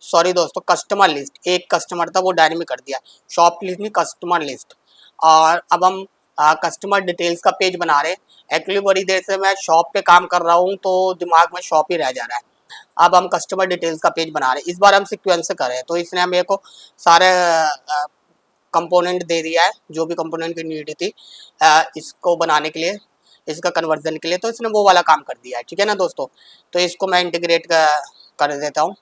सॉरी दोस्तों, कस्टमर लिस्ट, एक कस्टमर था वो डायनेमिक कर दिया, शॉप लिस्ट नहीं कस्टमर लिस्ट। और अब हम कस्टमर डिटेल्स का पेज बना रहे हैं। एक्चुअली बड़ी देर से मैं शॉप पे काम कर रहा हूँ, तो दिमाग में शॉप ही रह जा रहा है। अब हम कस्टमर डिटेल्स का पेज बना रहे हैं। इस बार हम सीक्वेंस से कर रहे हैं, तो इसने मेरे को सारे कंपोनेंट दे दिया है, जो भी कंपोनेंट की नीड थी इसको बनाने के लिए, इसका कन्वर्जन के लिए। तो इसने वो वाला काम कर दिया है, ठीक है ना दोस्तों। तो इसको मैं इंटीग्रेट कर देता हूँ।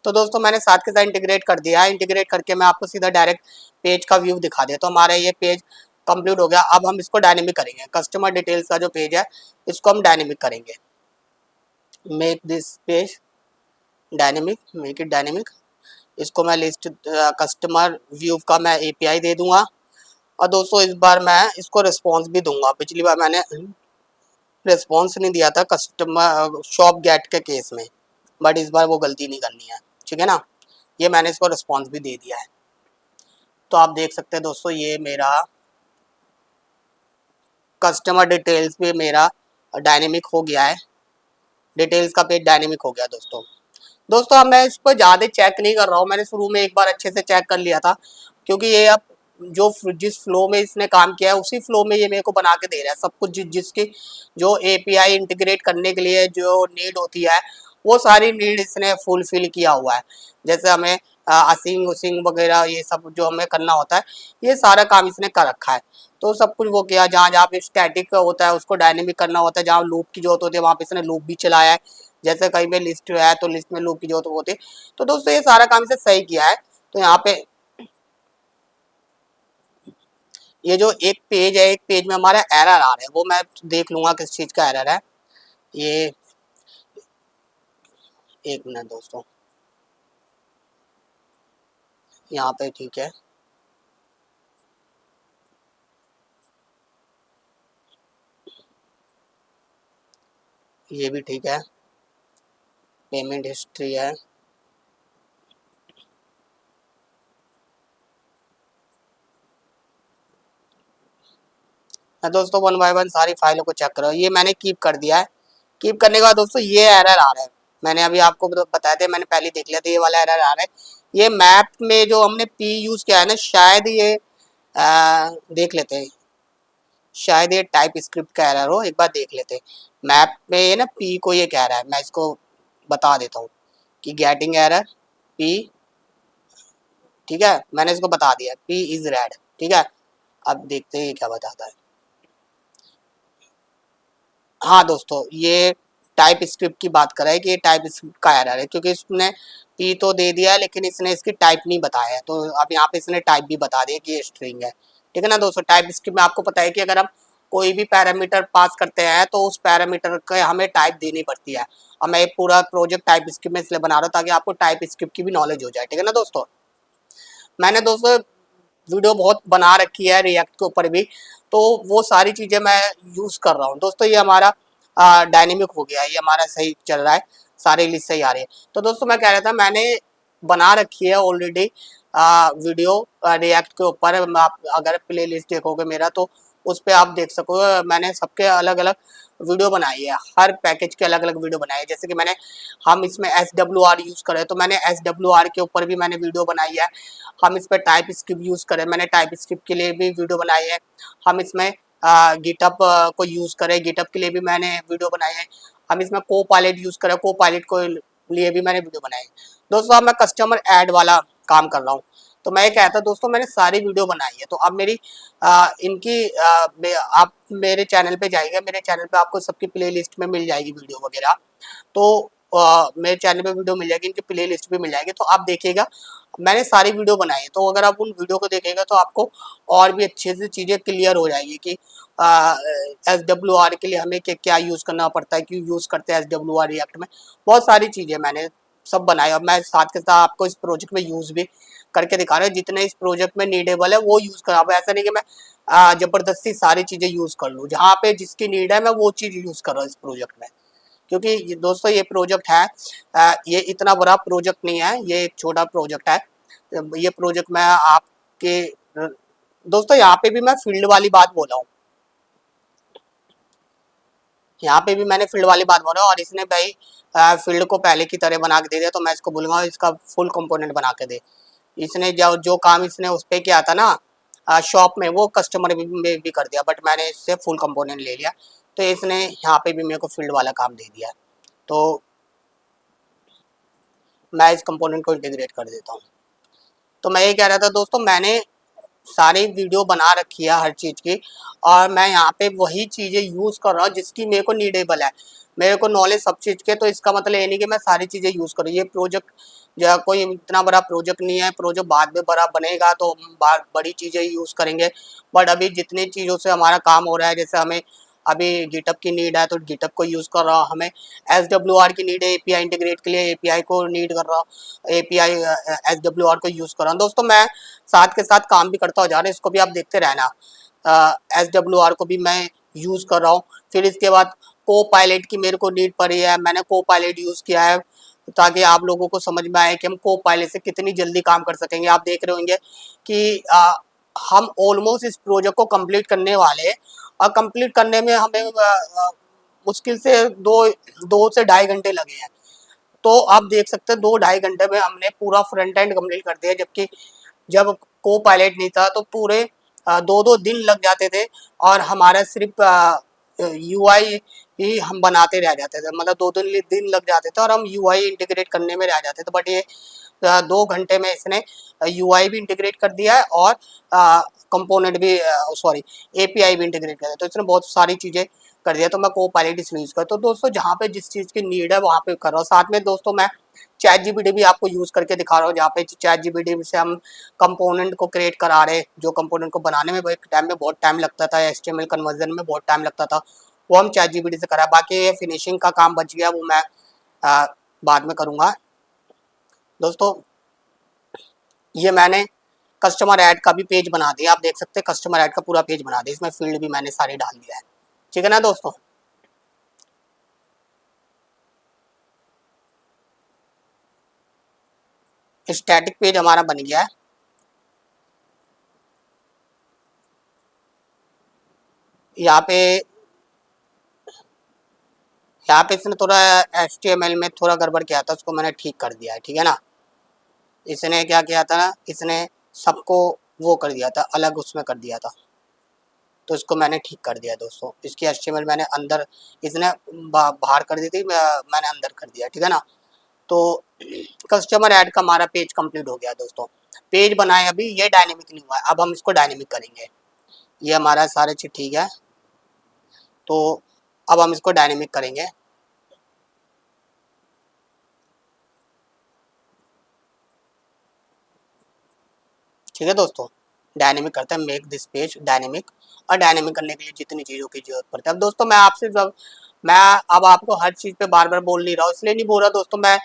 तो दोस्तों मैंने साथ के साथ इंटीग्रेट कर दिया है। इंटीग्रेट करके मैं आपको सीधा डायरेक्ट पेज का व्यू दिखा देता हूँ। हमारा ये पेज कंप्लीट हो गया। अब हम इसको डायनेमिक करेंगे। कस्टमर डिटेल्स का जो पेज है इसको हम डायनेमिक करेंगे। Make this page dynamic, make it dynamic. इसको मैं लिस्ट कस्टमर व्यू का मैं एपीआई दे दूंगा। और दोस्तों इस बार मैं इसको रिस्पॉन्स भी दूंगा। पिछली बार मैंने रिस्पॉन्स नहीं दिया था कस्टमर शॉप गेट के केस में, बट इस बार वो गलती नहीं करनी है, ठीक है ना। ये मैंने इसको रिस्पॉन्स भी दे दिया है। तो आप देख सकते हैं दोस्तों, ये मेरा कस्टमर डिटेल्स भी मेरा डायनेमिक हो गया है। डिटेल्स का पेज डायनेमिक हो गया दोस्तों। दोस्तों अब मैं इस पर ज़्यादा चेक नहीं कर रहा हूँ, मैंने शुरू में एक बार अच्छे से चेक कर लिया था, क्योंकि ये अब जो जिस फ्लो में इसने काम किया है उसी फ्लो में ये मेरे को बना के दे रहा है सब कुछ। जिसकी जो एपीआई इंटीग्रेट करने के लिए जो नीड होती है वो सारी नीड इसने फुलफिल किया हुआ है। जैसे हमें असिंग उसिंग वगैरह ये सब जो हमें करना होता है, ये सारा काम इसने कर रखा है। तो सब कुछ वो किया। जहाँ जहाँ पे स्टैटिक होता है उसको डायनेमिक करना होता है, जहाँ लूप की जरूरत होती है वहाँ पे इसने लूप भी चलाया है। जैसे कहीं पे लिस्ट है तो लिस्ट में लूप की जरूरत होती है। तो दोस्तों ये सारा काम इसे सही किया है। तो यहाँ पे ये जो एक पेज है, एक पेज में हमारा एरर आ रहा है, वो मैं देख लूंगा किस चीज का एरर है। ये एक मिनट दोस्तों, यहाँ पे ठीक है, ये भी ठीक है, पेमेंट हिस्ट्री है। दोस्तों वन बाय वन सारी फाइलों को चेक करो। ये मैंने कीप कर दिया है। कीप करने के बाद दोस्तों ये एरर आ रहा है, मैंने अभी आपको बताया था, मैंने पहले देख लिया था, ये वाला एरर आ रहा है। ये मैप में जो हमने पी यूज किया है ना, शायद ये देख लेते हैं, शायद ये टाइप स्क्रिप्ट का एरर हो, एक बार देख लेते हैं। मैप में ये ना पी को ये कह रहा है, मैं इसको बता देता हूँ कि गेटिंग एरर पी, ठीक है, मैंने इसको बता दिया पी इज रेड, ठीक है। अब देखते हैं ये क्या बताता है। हाँ दोस्तों, ये टाइप स्क्रिप्ट की बात कर रहा है कि ये टाइप स्क्रिप्ट का एरर है, क्योंकि इसने पी तो दे दिया है लेकिन इसने इसकी टाइप नहीं बताया है। तो अब यहाँ पे इसने टाइप भी बता दिया कि ये स्ट्रिंग है, ठीक है ना दोस्तों। टाइप स्क्रिप्ट में आपको पता है कि अगर हम कोई भी पैरामीटर पास करते हैं तो उस पैरामीटर का हमें टाइप देनी पड़ती है। और मैं पूरा प्रोजेक्ट टाइप स्क्रिप्ट में इसलिए बना रहा हूँ ताकि आपको टाइप स्क्रिप्ट की भी नॉलेज हो जाए, ठीक है ना दोस्तों। मैंने दोस्तों वीडियो बहुत बना रखी है रिएक्ट के ऊपर भी, तो वो सारी चीज़ें मैं यूज़ कर रहा हूँ दोस्तों। ये हमारा डायनेमिक हो गया है, ये हमारा सही चल रहा है, सारी लिस्ट सही आ रही है। तो दोस्तों मैं कह रहा था, मैंने बना रखी है ऑलरेडी वीडियो रिएक्ट के ऊपर। आप अगर प्ले लिस्ट देखोगे मेरा तो उस पर आप देख सको, मैंने सबके अलग अलग वीडियो बनाई है, हर पैकेज के अलग अलग वीडियो बनाई है। जैसे कि हम इसमें SWR यूज़ करें तो मैंने SWR के ऊपर भी मैंने वीडियो बनाई है। हम इस पर टाइप स्क्रिप्ट यूज़ करें, मैंने टाइप स्क्रिप्ट के लिए भी वीडियो बनाई है। हम इसमें गिटअप को यूज़ करें, गिटअप के लिए भी मैंने वीडियो बनाई है। हम इसमें को पायलट यूज़ करें, को पायलट को लिए भी मैंने वीडियो बनाई है। दोस्तों अब मैं कस्टमर ऐड वाला काम कर रहा हूँ। तो मैं ये कहता दोस्तों मैंने सारी वीडियो बनाई है, तो अब मेरी इनकी आप मेरे चैनल पे जाइएगा, मेरे चैनल पे आपको सबकी प्ले लिस्ट में मिल जाएगी वीडियो वगैरह। तो मेरे चैनल पे वीडियो मिल जाएगी, इनकी प्ले लिस्ट भी मिल जाएगी, तो आप देखिएगा मैंने सारी वीडियो बनाई है। तो अगर आप उन वीडियो को देखेगा तो आपको और भी अच्छे से चीज़ें क्लियर हो जाएगी कि SWR के लिए हमें क्या यूज़ करना पड़ता है, क्यों यूज़ करते हैं SWR रिएक्ट में। बहुत सारी चीज़ें मैंने सब बनाए और मैं साथ के साथ आपको इस प्रोजेक्ट में यूज़ भी करके दिखा रहा हूँ। जितने इस प्रोजेक्ट में नीडेबल है वो यूज़ कर। अब ऐसा नहीं कि मैं ज़बरदस्ती सारी चीज़ें यूज़ कर लूँ, जहाँ पे जिसकी नीड है मैं वो चीज़ यूज़ कर रहा हूँ इस प्रोजेक्ट में। क्योंकि दोस्तों ये प्रोजेक्ट है, ये इतना बड़ा प्रोजेक्ट नहीं है, ये एक छोटा प्रोजेक्ट है। ये प्रोजेक्ट मैं आपके दोस्तों यहाँ पे भी मैं फील्ड वाली बात बोला हूँ, यहाँ पे भी मैंने फील्ड वाली बात बोला और इसने भाई फील्ड को पहले की तरह बना के दे दिया। तो मैं इसको बोलूँगा इसका फुल कंपोनेंट बना के दे। इसने जो जो काम इसने उस पर किया था ना शॉप में, वो कस्टमर में भी कर दिया, बट मैंने इससे फुल कंपोनेंट ले लिया। तो इसने यहाँ पे भी मेरे को फील्ड वाला काम दे दिया। तो मैं इस कंपोनेंट को इंटीग्रेट कर देता हूँ। तो मैं ये कह रहा था दोस्तों मैंने सारी वीडियो बना रखी है हर चीज़ की, और मैं यहाँ पे वही चीज़ें यूज़ कर रहा हूँ जिसकी मेरे को नीडेबल है। मेरे को नॉलेज सब चीज़ के, तो इसका मतलब ये नहीं कि मैं सारी चीज़ें यूज़ करूँ। ये प्रोजेक्ट जो कोई इतना बड़ा प्रोजेक्ट नहीं है, प्रोजेक्ट बाद में बड़ा बनेगा तो हम बड़ी चीज़ें यूज़ करेंगे। बट अभी जितनी चीज़ों से हमारा काम हो रहा है, जैसे हमें अभी गिटअप की नीड है तो गिटअप को यूज़ कर रहा हूँ, हमें SWR की नीड है API इंटीग्रेट के लिए, API को नीड कर रहा हूँ, API SWR को यूज़ कर रहा हूँ। दोस्तों मैं साथ के साथ काम भी करता जा रहा है, इसको भी आप देखते रहना। SWR को भी मैं यूज़ कर रहा हूँ। फिर इसके बाद को पायलट की मेरे को नीड पड़ी है, मैंने को पायलट यूज़ किया है ताकि आप लोगों को समझ में आए कि हम को पायलट से कितनी जल्दी काम कर सकेंगे। आप देख रहे होंगे कि हम ऑलमोस्ट इस प्रोजेक्ट को कंप्लीट करने वाले हैं, और कंप्लीट करने में हमें मुश्किल से 2 से 2.5 घंटे लगे हैं। तो आप देख सकते हैं 2-2.5 घंटे में हमने पूरा फ्रंट एंड कंप्लीट कर दिया, जबकि जब को पायलट नहीं था तो पूरे 2-2 दिन लग जाते थे, और हमारा सिर्फ UI ही हम बनाते रह जाते थे। मतलब 2-2 दिन लग जाते थे और हम UI इंटीग्रेट करने में रह जाते थे। बट ये 2 घंटे में इसने UI भी इंटीग्रेट कर दिया है और कंपोनेंट भी सॉरी API भी इंटीग्रेट कर दिया। तो इसने बहुत सारी चीज़ें कर दिया। तो मैं को पायलट इसलिए यूज़ करता हूँ। तो दोस्तों जहाँ पे जिस चीज़ की नीड है वहाँ पे कर रहा हूँ। साथ में दोस्तों मैं चैट जीपीटी भी आपको यूज़ करके दिखा रहा हूँ, जहाँ पे चैट जीपीटी से हम कंपोनेंट को क्रिएट करा रहे हैं। जो कंपोनेंट को बनाने में एक टाइम में बहुत टाइम लगता था, HTML कन्वर्जन में बहुत टाइम लगता था, वो हम चैट जीपीटी से करा। बाकी ये फिनिशिंग का काम बच गया, वो मैं बाद में करूँगा। दोस्तों ये मैंने कस्टमर ऐड का भी पेज बना दिया, आप देख सकते हैं कस्टमर ऐड का पूरा पेज बना दिया। इसमें फील्ड भी मैंने सारे डाल दिया है, ठीक है ना दोस्तों। स्टैटिक पेज हमारा बन गया है। यहाँ पे इसने थोड़ा HTML में थोड़ा गड़बड़ किया था, उसको मैंने ठीक कर दिया है, ठीक है ना। इसने क्या किया था ना, इसने सबको वो कर दिया था, अलग उसमें कर दिया था, तो इसको मैंने ठीक कर दिया दोस्तों। इसकी HTML मैंने अंदर, इसने बाहर कर दी थी, मैंने अंदर कर दिया, ठीक है ना। तो कस्टमर ऐड का हमारा पेज कंप्लीट हो गया दोस्तों। पेज बनाए, अभी ये डायनेमिक नहीं हुआ है, अब हम इसको डायनेमिक करेंगे। ये हमारा सारे चीज़ ठीक है, तो अब हम इसको डायनेमिक करेंगे। ठीक है दोस्तों, डायनेमिक करते हैं, मेक दिस पेज डायनेमिक। और डायनेमिक करने के लिए जितनी चीज़ों की जरूरत पड़ती है। अब दोस्तों मैं आपसे जब मैं अब आपको हर चीज़ पे बार बार बोल नहीं रहा हूँ, इसलिए नहीं बोल रहा दोस्तों। मैं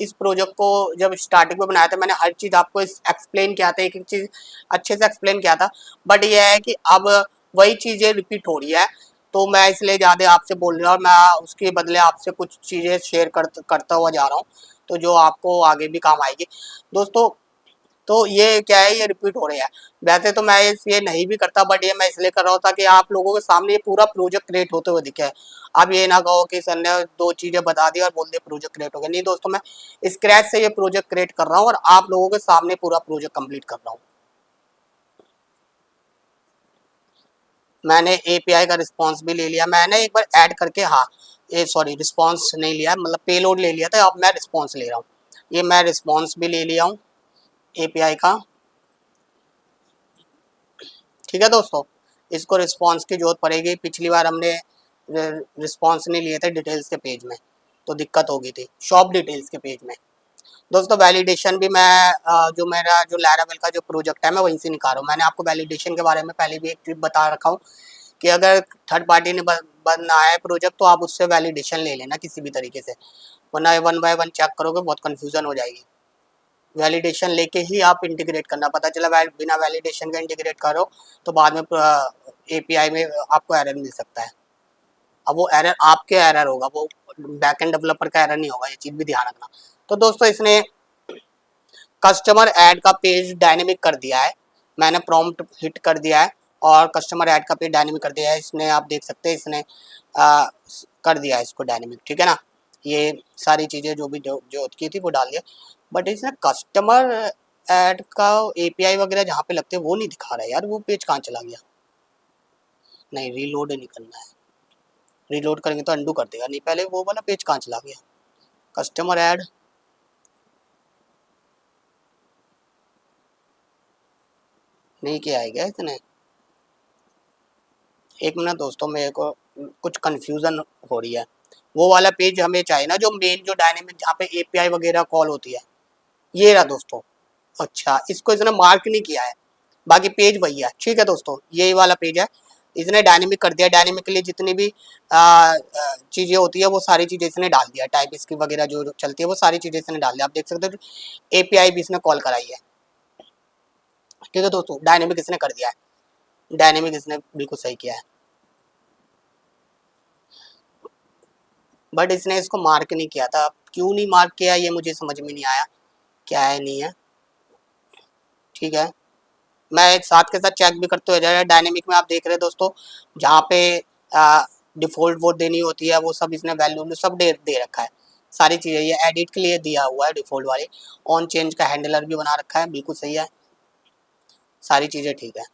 इस प्रोजेक्ट को जब स्टार्टिंग में बनाया था, मैंने हर चीज़ आपको एक्सप्लेन किया था, एक एक चीज़ अच्छे से एक्सप्लेन किया था। बट यह है कि अब वही चीज़ें रिपीट हो रही है, तो मैं इसलिए ज़्यादा आपसे बोल रहा हूँ। मैं उसके बदले आपसे कुछ चीज़ें शेयर करता हुआ जा रहा हूँ, तो जो आपको आगे भी काम आएगी दोस्तों। तो ये क्या है, ये रिपीट हो रहा है। वैसे तो मैं ये नहीं भी करता, बट ये मैं इसलिए कर रहा हूँ ताकि आप लोगों के सामने ये पूरा प्रोजेक्ट क्रिएट होते हुए दिखे। अब ये ना कहो कि सर ने 2 चीज़ें बता दी और बोल दिए प्रोजेक्ट क्रिएट हो गया। नहीं दोस्तों, मैं स्क्रैच से ये प्रोजेक्ट क्रिएट कर रहा हूँ और आप लोगों के सामने पूरा प्रोजेक्ट कंप्लीट कर रहा हूँ। मैंने API का रिस्पॉन्स भी ले लिया, मैंने एक बार ऐड करके, हाँ ये सॉरी रिस्पॉन्स नहीं लिया, मतलब पेलोड ले लिया था, अब मैं रिस्पॉन्स ले रहा हूँ। ये मैं रिस्पॉन्स भी ले लिया हूँ एपीआई का। ठीक है दोस्तों, इसको रिस्पॉन्स की जरूरत पड़ेगी। पिछली बार हमने रिस्पॉन्स नहीं लिए थे डिटेल्स के पेज में, तो दिक्कत हो गई थी शॉप डिटेल्स के पेज में। दोस्तों वैलिडेशन भी मैं जो मेरा जो लैरावेल का जो प्रोजेक्ट है मैं वहीं से निकाल रहा हूँ। मैंने आपको वैलिडेशन के बारे में पहले भी एक ट्रिप बता रखा हूँ कि अगर थर्ड पार्टी ने बनना है प्रोजेक्ट तो आप उससे वैलिडेशन ले लेना किसी भी तरीके से, वरना 1 बाय 1 चेक करोगे बहुत कन्फ्यूजन हो जाएगी। वैलिडेशन लेके ही आप इंटीग्रेट करना। पता चला बिना वैलिडेशन का इंटीग्रेट करो तो बाद में एपीआई में आपको एरर मिल सकता है। अब वो एरर आपके एरर होगा, वो बैकएंड डेवलपर का एरर नहीं होगा, ये चीज़ भी ध्यान रखना। तो दोस्तों इसने कस्टमर ऐड का पेज डायनेमिक कर दिया है, मैंने प्रॉम्प्ट हिट कर दिया है और कस्टमर ऐड का पेज डायनेमिक कर दिया है। इसने आप देख सकते हैं इसने कर दिया है इसको डायनेमिक। ठीक है ना, ये सारी चीज़ें जो भी जो की थी वो डाल दिया, बट इसने कस्टमर ऐड का एपीआई वगैरह जहाँ पे लगते हैं वो नहीं दिखा रहा है यार। वो पेज कहाँ चला गया? नहीं, रीलोड नहीं करना है, रीलोड करेंगे तो अंडू कर देगा। नहीं, पहले वो वाला पेज कहाँ चला गया? कस्टमर ऐड नहीं किया है क्या इसने? एक मिनट दोस्तों, मेरे को कुछ कंफ्यूजन हो रही है। वो वाला पेज हमें चाहिए ना, जो मेन जो डायनेमिक जहाँ पे एपीआई वगैरह कॉल होती है, ये रहा दोस्तों। अच्छा, इसको इसने मार्क नहीं किया है, बाकी पेज वही है। ठीक है दोस्तों, यही वाला पेज है, इसने डायनेमिक कर दिया। डायनेमिक के लिए जितनी भी चीज़ें होती है वो सारी चीज़ें इसने डाल दिया। टाइप इसकी वगैरह जो चलती है वो सारी चीज़ें इसने डाल दिया। आप देख सकते हो एपीआई भी इसने कॉल कराई है। ठीक है दोस्तों, डायनेमिक इसने कर दिया है, डायनेमिक इसने बिल्कुल सही किया है, बट इसने इसको मार्क नहीं किया था। क्यों नहीं मार्क किया ये मुझे समझ में नहीं आया, क्या है नहीं है। ठीक है, मैं एक साथ के साथ चेक भी करते हुए जा रहा है। डायनेमिक में आप देख रहे हैं दोस्तों, जहाँ पे डिफ़ॉल्ट वो देनी होती है वो सब इसने वैल्यू सब दे रखा है। सारी चीज़ें ये एडिट के लिए दिया हुआ है डिफ़ॉल्ट वाली। ऑन चेंज का हैंडलर भी बना रखा है, बिल्कुल सही है, सारी चीज़ें ठीक है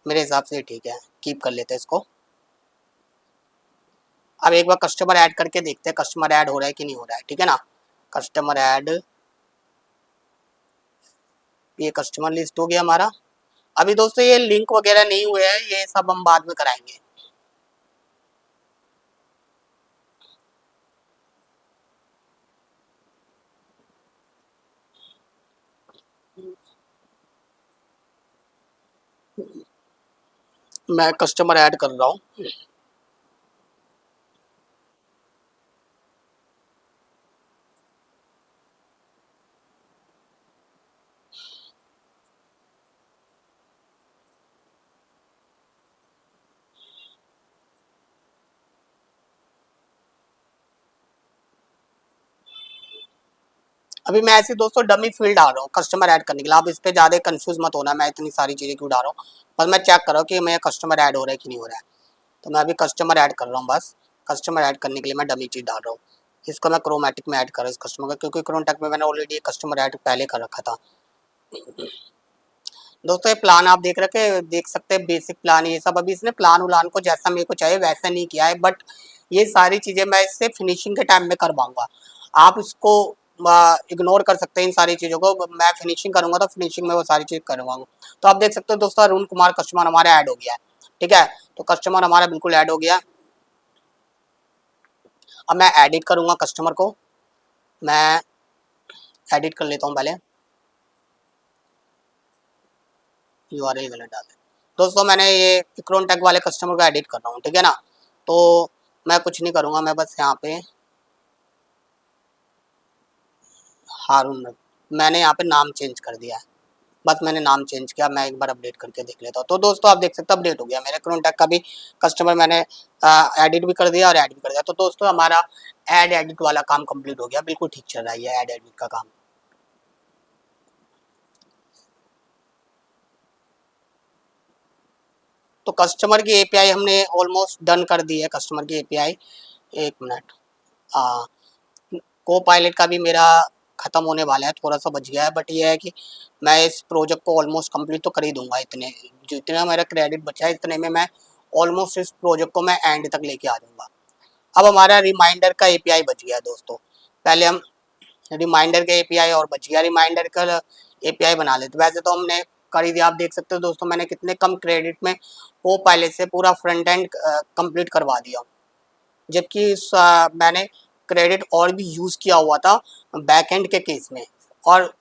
मेरे हिसाब से, ठीक है। कीप कर लेते हैं इसको। अब एक बार कस्टमर ऐड करके देखते हैं कस्टमर ऐड हो रहा है कि नहीं हो रहा है। ठीक है ना, कस्टमर ऐड, ये कस्टमर लिस्ट हो गया हमारा। अभी दोस्तों ये लिंक वगैरह नहीं हुए हैं, ये सब हम बाद में कराएंगे। मैं कस्टमर ऐड कर रहा हूँ। अभी मैं ऐसे दोस्तों डमी फील्ड डाल रहा हूँ कस्टमर ऐड करने के लिए। आप इस पे ज़्यादा कंफ्यूज मत होना, मैं इतनी सारी चीज़ें क्यों डाल रहा हूँ, बस मैं चेक कर रहा हूँ कि मैं कस्टमर ऐड हो रहा है कि नहीं हो रहा है। तो मैं अभी कस्टमर ऐड कर रहा हूँ, बस कस्टमर ऐड करने के लिए मैं डमी चीज़ डाल रहा हूँ। इसको मैं क्रोमैटिक में ऐड कर रहा हूँ इस कस्टमर का, क्योंकि क्रोमैटिक में मैंने ऑलरेडी कस्टमर ऐड पहले कर रखा था। दोस्तों ये प्लान आप देख सकते हैं, बेसिक प्लान ये सब। अभी इसने प्लान उलान को जैसा मेरे को चाहिए वैसा नहीं किया है, बट ये सारी चीज़ें मैं इससे फिनिशिंग के टाइम में करवाऊंगा। आप इसको इग्नोर कर सकते हैं इन सारी चीज़ों को, मैं फिनिशिंग करूंगा तो फिनिशिंग में वो सारी चीज़ करवाऊंगा। तो आप देख सकते हो दोस्तों अरुण कुमार कस्टमर हमारा ऐड हो गया है। ठीक है, तो कस्टमर हमारा बिल्कुल ऐड हो गया। अब मैं एडिट करूंगा कस्टमर को, मैं एडिट कर लेता हूँ पहले, यूआरएल गलत डाल दे। दोस्तों मैंने ये इक्रोन टैग वाले कस्टमर को एडिट कर रहा हूँ। ठीक है ना, तो मैं कुछ नहीं करूँगा, मैं बस यहाँ पे हारून, मैंने यहाँ पे नाम चेंज कर दिया है, बस मैंने नाम चेंज किया। मैं एक बार अपडेट करके देख लेता हूँ। तो दोस्तों आप देख सकते हैं अपडेट हो गया मेरे इक्रोन टैग का भी कस्टमर, मैंने एडिट भी कर दिया और ऐड भी कर दिया। तो दोस्तों हमारा ऐड एडिट वाला काम कंप्लीट हो गया, बिल्कुल ठीक चल रहा है ये ऐड एडिट का काम। तो कस्टमर की एपीआई हमने ऑलमोस्ट डन कर दी है, कस्टमर की एपीआई। एक मिनट, को पायलट का भी मेरा ख़त्म होने वाला है, थोड़ा सा बच गया है, बट ये है कि मैं इस प्रोजेक्ट को ऑलमोस्ट कंप्लीट तो कर ही दूंगा। इतने जितना मेरा क्रेडिट बचा है इतने में मैं ऑलमोस्ट इस प्रोजेक्ट को मैं एंड तक लेके आ जाऊँगा। अब हमारा रिमाइंडर का एपीआई बच गया है दोस्तों। पहले हम रिमाइंडर का एपीआई और बच गया, रिमाइंडर का एपीआई बना लेते। वैसे तो हमने कर ही दिया, आप देख सकते हो दोस्तों मैंने कितने कम क्रेडिट में वो पहले से पूरा फ्रंट एंड कंप्लीट करवा दिया, जबकि मैंने क्रेडिट और भी यूज़ किया हुआ था बैक एंड के केस में, और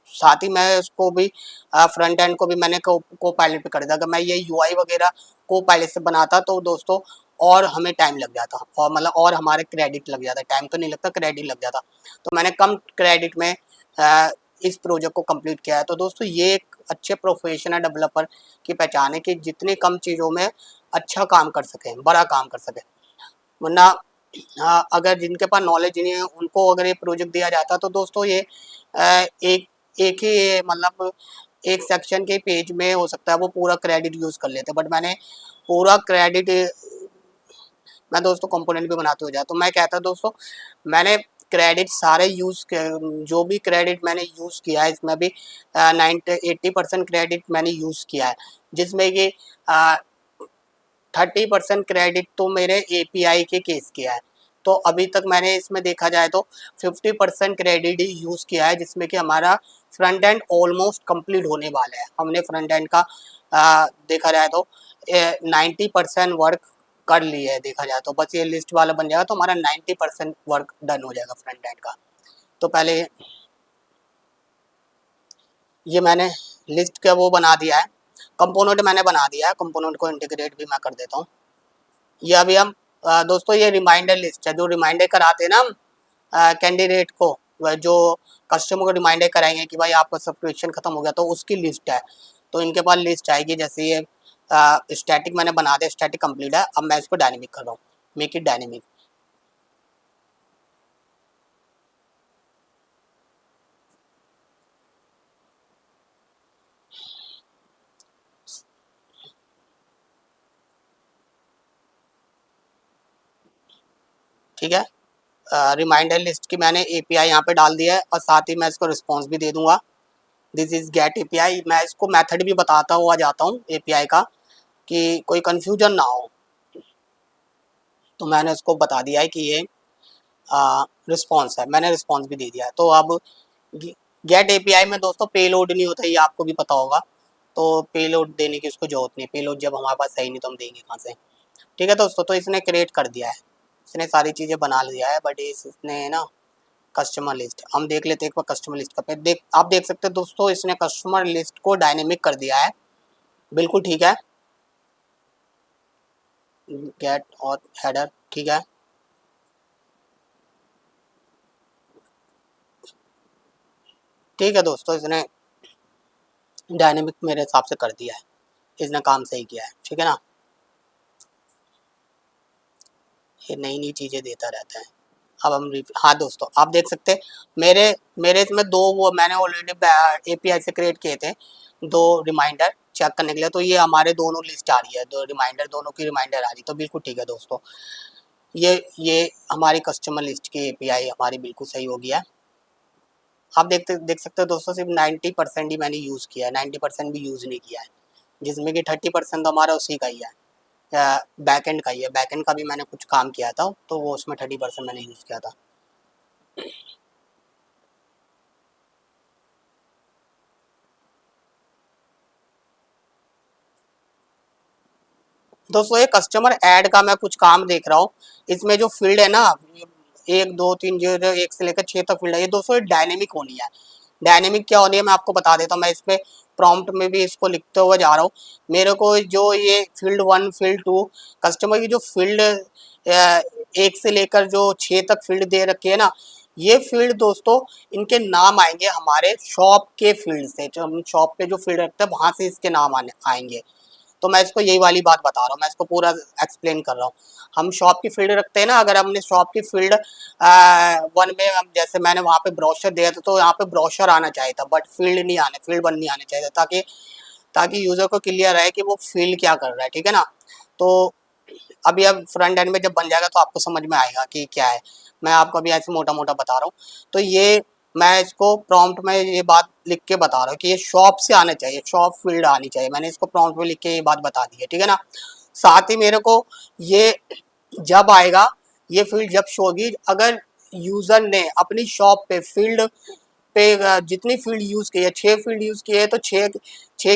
साथ ही मैं उसको भी फ्रंट एंड को भी मैंने को पायलट पे कर दिया। अगर मैं ये यूआई वगैरह को पायलट से बनाता तो दोस्तों और हमें टाइम लग जाता, और मतलब और हमारे क्रेडिट लग जाता, टाइम तो नहीं लगता, क्रेडिट लग जाता। तो मैंने कम क्रेडिट में इस प्रोजेक्ट को कंप्लीट किया है। तो दोस्तों ये एक अच्छे प्रोफेशनल डेवलपर की पहचान है कि जितने कम चीज़ों में अच्छा काम कर सकें, बड़ा काम कर सकें। वरना अगर जिनके पास नॉलेज नहीं है उनको अगर ये प्रोजेक्ट दिया जाता तो दोस्तों ये एक एक ही मतलब एक सेक्शन के पेज में हो सकता है वो पूरा क्रेडिट यूज़ कर लेते, बट मैंने पूरा क्रेडिट, मैं दोस्तों कंपोनेंट भी बनाते हो जाए तो मैं कहता दोस्तों मैंने क्रेडिट सारे यूज़, जो भी क्रेडिट मैंने यूज़ किया है इसमें भी 80% क्रेडिट मैंने यूज़ किया है, जिसमें कि 30% क्रेडिट तो मेरे एपीआई के केस किया है। तो अभी तक मैंने इसमें देखा जाए तो 50% क्रेडिट ही यूज़ किया है, जिसमें कि हमारा फ्रंट एंड ऑलमोस्ट कंप्लीट होने वाला है। हमने फ्रंट एंड का देखा जाए तो 90% वर्क कर लिया है, देखा जाए तो बस ये लिस्ट वाला बन जाएगा तो हमारा 90% वर्क डन हो जाएगा फ्रंट एंड का। तो पहले ये मैंने लिस्ट का वो बना दिया है, कंपोनेंट मैंने बना दिया है, कंपोनेंट को इंटीग्रेट भी मैं कर देता हूँ। ये अभी हम दोस्तों ये रिमाइंडर लिस्ट है, जो रिमाइंडर कराते हैं ना हम कैंडिडेट को, जो कस्टमर को रिमाइंडर कराएंगे कि भाई आपका सब्सक्रिप्शन खत्म हो गया, तो उसकी लिस्ट है। तो इनके पास लिस्ट आएगी, जैसे ये स्टैटिक मैंने बना दिया, स्टैटिक कंप्लीट है। अब मैं इसको डायनेमिक कर रहा हूँ, मेक इट डायनेमिक। ठीक है, रिमाइंडर लिस्ट की मैंने एपीआई यहाँ पे डाल दिया है, और साथ ही मैं इसको रिस्पॉन्स भी दे दूंगा, दिस इज गेट एपीआई। मैं इसको मेथड भी बताता हुआ जाता हूँ एपीआई का, कि कोई कंफ्यूजन ना हो। तो मैंने इसको बता दिया है कि ये रिस्पॉन्स है, मैंने रिस्पॉन्स भी दे दिया है। तो अब गेट एपीआई में दोस्तों पेलोड नहीं होता, ये आपको भी पता होगा, तो पेलोड देने की उसको जरूरत नहीं, पेलोड जब हमारे पास सही नहीं तो हम देंगे कहाँ से। ठीक है दोस्तों, तो इसने क्रिएट कर दिया है, इसने सारी चीज़ें बना लिया है, बट इसने ना कस्टमर लिस्ट, हम देख लेते हैं एक बार कस्टमर लिस्ट का पे देख, आप देख सकते हैं दोस्तों इसने कस्टमर लिस्ट को डायनेमिक कर दिया है, बिल्कुल ठीक है। गेट और हेडर, ठीक है। ठीक है दोस्तों, इसने डायनेमिक मेरे हिसाब से कर दिया है, इसने काम सही किया है, ठीक है ना। ये नई नई चीज़ें देता रहता है। अब हम हाँ दोस्तों आप देख सकते हैं मेरे मेरे इसमें दो वो मैंने ऑलरेडी एपीआई से क्रिएट किए थे, दो रिमाइंडर चेक करने के लिए, तो ये हमारे दोनों लिस्ट आ रही है, दो रिमाइंडर, दोनों की रिमाइंडर आ रही है, तो बिल्कुल ठीक है दोस्तों। ये हमारी कस्टमर लिस्ट की एपीआई हमारी बिल्कुल सही हो गया है। आप देख सकते हो दोस्तों सिर्फ 90% ही मैंने यूज़ किया है, 90% भी यूज़ नहीं किया है, जिसमें कि 30% तो हमारा उसी का ही है, बैक एंड का ही है। बैक एंड का भी मैंने कुछ काम किया था, तो वो उसमें 30% मैंने यूज़ किया था। दोस्तों ये कस्टमर ऐड का मैं कुछ काम देख रहा हूँ, इसमें जो फील्ड है ना 1 2 3 जो 1 से लेकर 6 तक फील्ड है, ये दोस्तों ये डायनेमिक होनी है। डायनेमिक क्या होनी है मैं आपको बता देता हूँ, मैं इस पर प्रॉम्प्ट में भी इसको लिखते हुए जा रहा हूँ। मेरे को जो ये फील्ड 1 फील्ड 2 कस्टमर की जो फील्ड 1 से लेकर जो 6 तक फील्ड दे रखी है ना, ये फील्ड दोस्तों इनके नाम आएंगे हमारे शॉप के फील्ड से, जो हम शॉप पे जो फील्ड रखते हैं वहाँ से इसके नाम आएंगे। तो मैं इसको यही वाली बात बता रहा हूँ, मैं इसको पूरा एक्सप्लेन कर रहा हूँ। हम शॉप की फील्ड रखते हैं ना, अगर हमने शॉप की फील्ड 1 में हम जैसे मैंने वहाँ पे ब्रोशर दिया था, तो यहाँ पे ब्रोशर आना चाहिए था, बट फील्ड नहीं आने, फील्ड 1 नहीं आने चाहिए था, ताकि ताकि यूजर को क्लियर रहे कि वो फील्ड क्या कर रहा है, ठीक है ना। तो अभी अब फ्रंट एंड में जब बन जाएगा तो आपको समझ में आएगा कि क्या है, मैं आपको अभी ऐसे मोटा मोटा बता रहा हूँ। तो ये मैं इसको प्रॉम्प्ट में ये बात लिख के बता रहा हूँ कि ये शॉप से आना चाहिए, शॉप फील्ड आनी चाहिए, मैंने इसको प्रॉम्प्ट में लिख के ये बात बता दी है, ठीक है ना। साथ ही मेरे को ये जब आएगा, ये फील्ड जब शो होगी, अगर यूजर ने अपनी शॉप पे फील्ड पे जितनी फील्ड यूज की है, 6 फील्ड यूज की है तो छः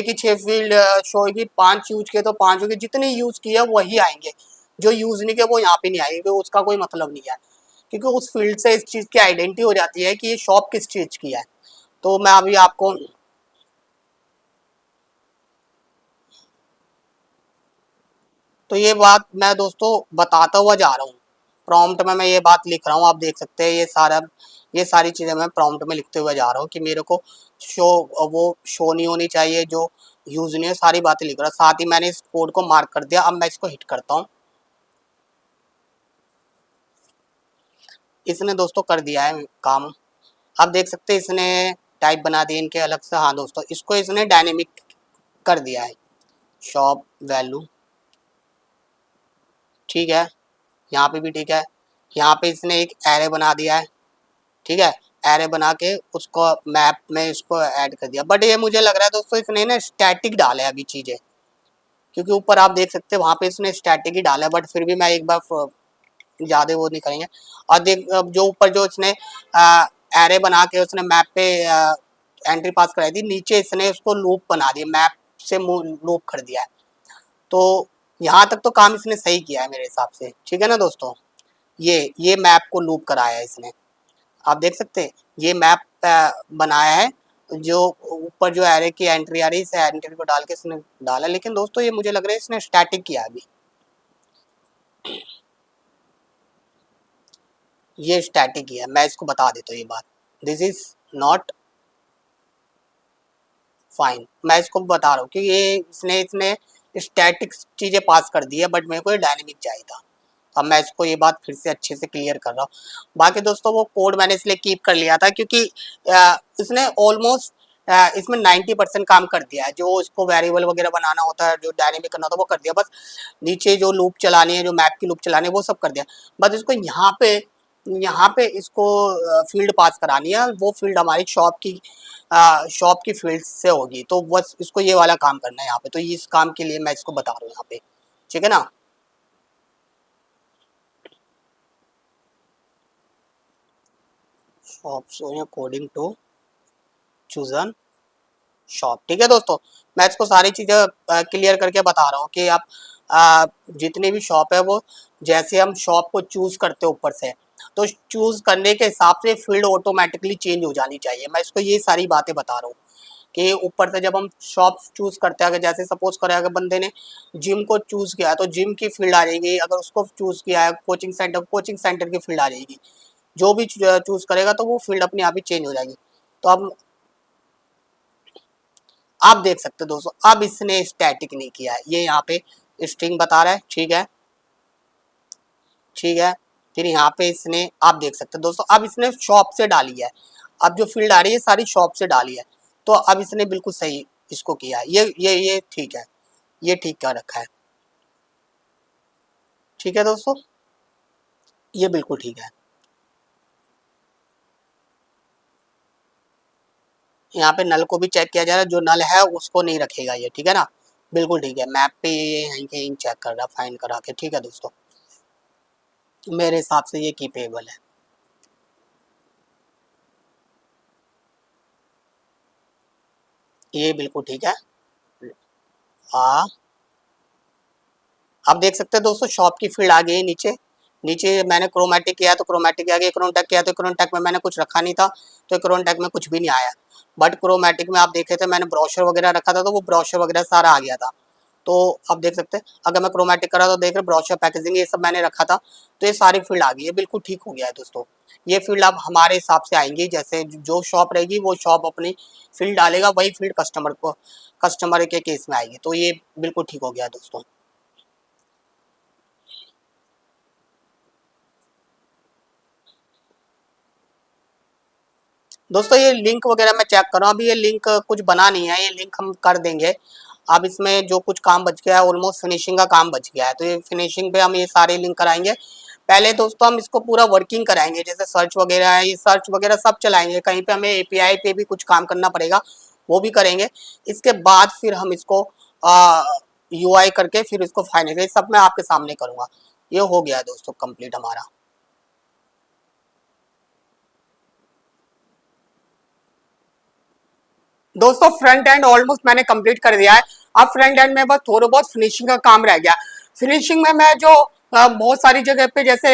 की 6 फील्ड शो होगी, 5 यूज किए तो 5 होगी, जितनी यूज की है वही आएंगे, जो यूज नहीं किया वो यहाँ पे नहीं आएंगे, क्योंकि उसका कोई मतलब नहीं है, क्योंकि उस फील्ड से इस चीज़ की आइडेंटिटी हो जाती है कि ये शॉप किस चीज़ की है। तो मैं अभी आपको, तो ये बात मैं दोस्तों बताता हुआ जा रहा हूँ, प्रॉम्प्ट में मैं ये बात लिख रहा हूँ, आप देख सकते हैं ये सारी चीज़ें मैं प्रॉम्प्ट में लिखते हुए जा रहा हूँ कि मेरे को शो वो शो नहीं होनी चाहिए जो यूज नहीं है, सारी बातें लिख रहा हूँ। साथ ही मैंने इस कोड को मार्क कर दिया। अब मैं इसको हिट करता हूँ, इसने दोस्तों कर दिया है काम। आप देख सकते हैं इसने टाइप बना दिए इनके अलग से। हाँ दोस्तों, इसको इसने डायनेमिक कर दिया है, शॉप वैल्यू, ठीक है, यहाँ पे भी ठीक है। यहाँ पे इसने एक एरे बना दिया है, ठीक है, एरे बना के उसको मैप में इसको ऐड कर दिया। बट ये मुझे लग रहा है दोस्तों इसने ना स्टैटिक डाला है अभी चीज़ें, क्योंकि ऊपर आप देख सकते हैं वहाँ पे इसने स्टैटिक ही डाला है। बट फिर भी मैं एक बार ज़्यादा वो नहीं करेंगे। और देख अब जो ऊपर जो इसने एरे बना के उसने मैप पे एंट्री पास कराई थी, नीचे इसने उसको लूप बना दिया, मैप से लूप कर दिया है। तो यहाँ तक तो काम इसने सही किया है मेरे हिसाब से, ठीक है ना दोस्तों। ये मैप को लूप कराया है इसने, आप देख सकते हैं ये मैप बनाया है। जो ऊपर जो एरे की एंट्री आ रही है, इस एंट्री को डाल के इसने डाला। लेकिन दोस्तों ये मुझे लग रहा है इसने स्टैटिक किया अभी, ये स्टैटिक ही है। मैं इसको बता देता हूँ ये बात, दिस इज नॉट फाइन। मैं इसको बता रहा हूँ कि ये इसने इसने स्टैटिक चीज़ें पास कर दी है, बट मेरे को ये डायनेमिक चाहिए था। अब मैं इसको ये बात फिर से अच्छे से क्लियर कर रहा हूँ। बाकी दोस्तों वो कोड मैंने इसलिए कीप कर लिया था क्योंकि इसने ऑलमोस्ट इसमें 90% काम कर दिया है। जो इसको वेरिएबल वगैरह बनाना होता है, जो डायनेमिक करना होता है वो कर दिया। बस नीचे जो लूप चलानी है, जो मैप की लूप चलानी है वो सब कर दिया। बस इसको यहाँ पे इसको फील्ड पास करानी है, वो फील्ड हमारी शॉप की फील्ड से होगी। तो बस इसको ये वाला काम करना है यहाँ पे। तो इस काम के लिए मैं इसको बता रहा हूँ यहाँ पे, ठीक है ना। Shop according to chosen shop, ठीक है दोस्तों। मैं इसको सारी चीज़ें क्लियर करके बता रहा हूँ कि आप जितनी भी शॉप है वो, जैसे हम शॉप को चूज करते हैं ऊपर से, तो चूज करने के हिसाब से फील्ड ऑटोमेटिकली चेंज हो जानी चाहिए। मैं इसको ये सारी बातें बता रहा हूँ कि ऊपर से जब हम शॉप चूज करते हैं, अगर जैसे सपोज करें अगर बंदे ने जिम को चूज किया है तो जिम की फील्ड आ जाएगी। अगर उसको चूज किया है कोचिंग सेंटर की फील्ड आ जाएगी। जो भी चूज करेगा तो वो फील्ड अपने आप ही चेंज हो जाएगी। तो अब आप देख सकते हो दोस्तों, अब इसने स्टैटिक नहीं किया है, ये यहाँ पे स्ट्रिंग बता रहा है, ठीक है, ठीक है। फिर यहाँ पे इसने आप देख सकते हो दोस्तों, अब इसने शॉप से डाली है। अब जो फील्ड आ रही है सारी शॉप से डाली है। तो अब इसने बिल्कुल सही इसको किया है, ये ठीक है, ये ठीक कर रखा है, ठीक है दोस्तों, ये बिल्कुल ठीक है। यहाँ पे नल को भी चेक किया जा रहा है, जो नल है उसको नहीं रखेगा ये, ठीक है ना, बिल्कुल ठीक है। मैप पे ये यहीं कहीं चेक कर रहा है फाइंड करा के, ठीक है दोस्तों, मेरे हिसाब से ये कीपेबल है, ये बिल्कुल ठीक है। हाँ, आप देख सकते हैं दोस्तों शॉप की फील्ड आ गई है नीचे। नीचे मैंने क्रोमेटिक किया तो क्रोमेटिक आ गया, क्रोनटैक किया तो क्रोनटैक में मैंने कुछ रखा नहीं था तो क्रोनटैक में कुछ भी नहीं आया। बट क्रोमेटिक में आप देखे थे मैंने ब्रोशर वगैरह रखा था तो वो ब्रोशर वगैरह सारा आ गया था। तो आप देख सकते हैं अगर मैं क्रोमेटिक करा तो देख रहे ब्रोशर पैकेजिंग ये सब मैंने रखा था, तो ये सारी फील्ड आ गई है, बिल्कुल ठीक हो गया है दोस्तों। ये फील्ड अब हमारे हिसाब से आएंगी, जैसे जो शॉप रहेगी वो शॉप अपनी फील्ड डालेगा, वही फील्ड कस्टमर के केस में आएगी। तो ये बिल्कुल ठीक हो गया है दोस्तों। दोस्तों ये लिंक वगैरह मैं चेक कर रहा हूँ, अभी ये लिंक कुछ बना नहीं है, ये लिंक हम कर देंगे। अब इसमें जो कुछ काम बच गया है ऑलमोस्ट फिनिशिंग का काम बच गया है, तो ये फिनिशिंग पे हम ये सारे लिंक कराएंगे। पहले दोस्तों हम इसको पूरा वर्किंग कराएंगे, जैसे सर्च वगैरह है, ये सर्च वगैरह सब चलाएंगे। कहीं पे हमें एपीआई पे भी कुछ काम करना पड़ेगा, वो भी करेंगे। इसके बाद फिर हम इसको यूआई करके फिर इसको फाइनल सब मैं आपके सामने करूँगा। ये हो गया है दोस्तों कंप्लीट हमारा। दोस्तों फ्रंट एंड ऑलमोस्ट मैंने कंप्लीट कर दिया है। अब फ्रंट एंड में बस थोड़ा बहुत फिनिशिंग का काम रह गया। फिनिशिंग में मैं जो बहुत सारी जगह पे जैसे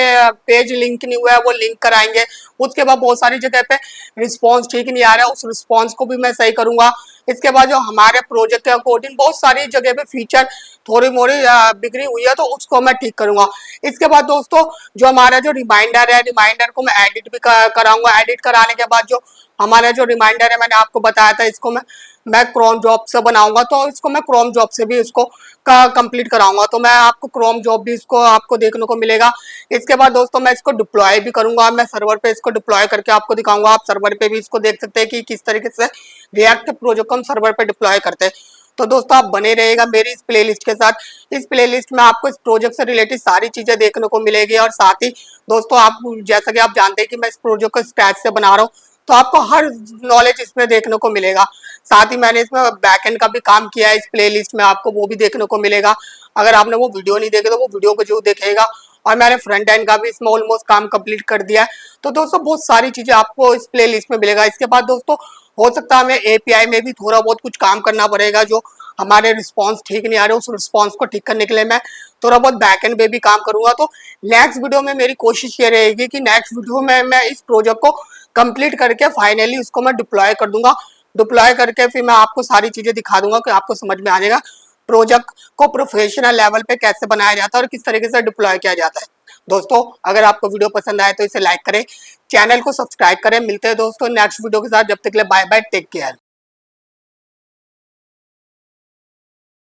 पेज लिंक नहीं हुआ है वो लिंक कराएंगे। उसके बाद बहुत सारी जगह पे रिस्पांस ठीक नहीं आ रहा है, उस रिस्पांस को भी मैं सही करूंगा। इसके बाद जो हमारे प्रोजेक्ट के अकॉर्डिंग बहुत सारी जगह पे फीचर थोड़ी मोड़ी बिगड़ी हुई है तो उसको मैं ठीक करूंगा। इसके बाद दोस्तों जो हमारा जो रिमाइंडर है, रिमाइंडर को मैं एडिट भी कराऊंगा। एडिट कराने के बाद जो हमारा जो रिमाइंडर है मैंने आपको बताया था, इसको मैं क्रोम जॉब से बनाऊंगा, तो इसको मैं क्रोम जॉब से भी इसको कंप्लीट कराऊंगा। तो मैं आपको क्रोम जॉब भी इसको आपको देखने को मिलेगा। इसके बाद दोस्तों मैं इसको डिप्लॉय भी करूंगा, मैं सर्वर पे इसको डिप्लॉय करके आपको दिखाऊंगा। आप सर्वर पे भी इसको देख सकते हैं कि किस तरीके से रिएक्ट प्रोजेक्ट को हम सर्वर पे डिप्लॉय करते हैं। तो दोस्तों आप बने रहिएगा मेरी इस प्लेलिस्ट के साथ। इस प्लेलिस्ट में आपको इस प्रोजेक्ट से रिलेटेड सारी चीजें देखने को मिलेगी, और साथ ही दोस्तों आप जैसा कि आप जानते हैं कि मैं इस प्रोजेक्ट को स्क्रैच से बना रहा हूँ, तो आपको हर नॉलेज इसमें देखने को मिलेगा। साथ ही मैंने इसमें बैकएंड का भी काम किया है, इस प्लेलिस्ट में आपको वो भी देखने को मिलेगा। अगर आपने वो वीडियो नहीं देखे तो वो वीडियो को जरूर देखेगा। और मैंने फ्रंट एंड का भी इसमें ऑलमोस्ट काम कंप्लीट कर दिया है। तो दोस्तों बहुत सारी चीजें आपको इस प्लेलिस्ट में मिलेगा। इसके बाद दोस्तों हो सकता है हमें एपीआई में भी थोड़ा बहुत कुछ काम करना पड़ेगा, जो हमारे रिस्पांस ठीक नहीं आ रहे, उस रिस्पांस को ठीक करने के लिए मैं थोड़ा बहुत बैकएंड पे भी काम करूंगा। तो नेक्स्ट वीडियो में मेरी कोशिश ये रहेगी कि नेक्स्ट वीडियो में मैं इस प्रोजेक्ट को कंप्लीट करके फाइनली उसको मैं डिप्लॉय कर दूंगा। डिप्लॉय करके फिर मैं आपको सारी चीजें दिखा दूंगा कि आपको समझ में आ जाएगा प्रोजेक्ट को प्रोफेशनल लेवल पे कैसे बनाया जाता है और किस तरीके से डिप्लॉय किया जाता है। दोस्तों अगर आपको वीडियो पसंद आए तो इसे लाइक करें, चैनल को सब्सक्राइब करें। मिलते हैं दोस्तों नेक्स्ट वीडियो के साथ, जब तक के लिए बाय बाय, टेक केयर।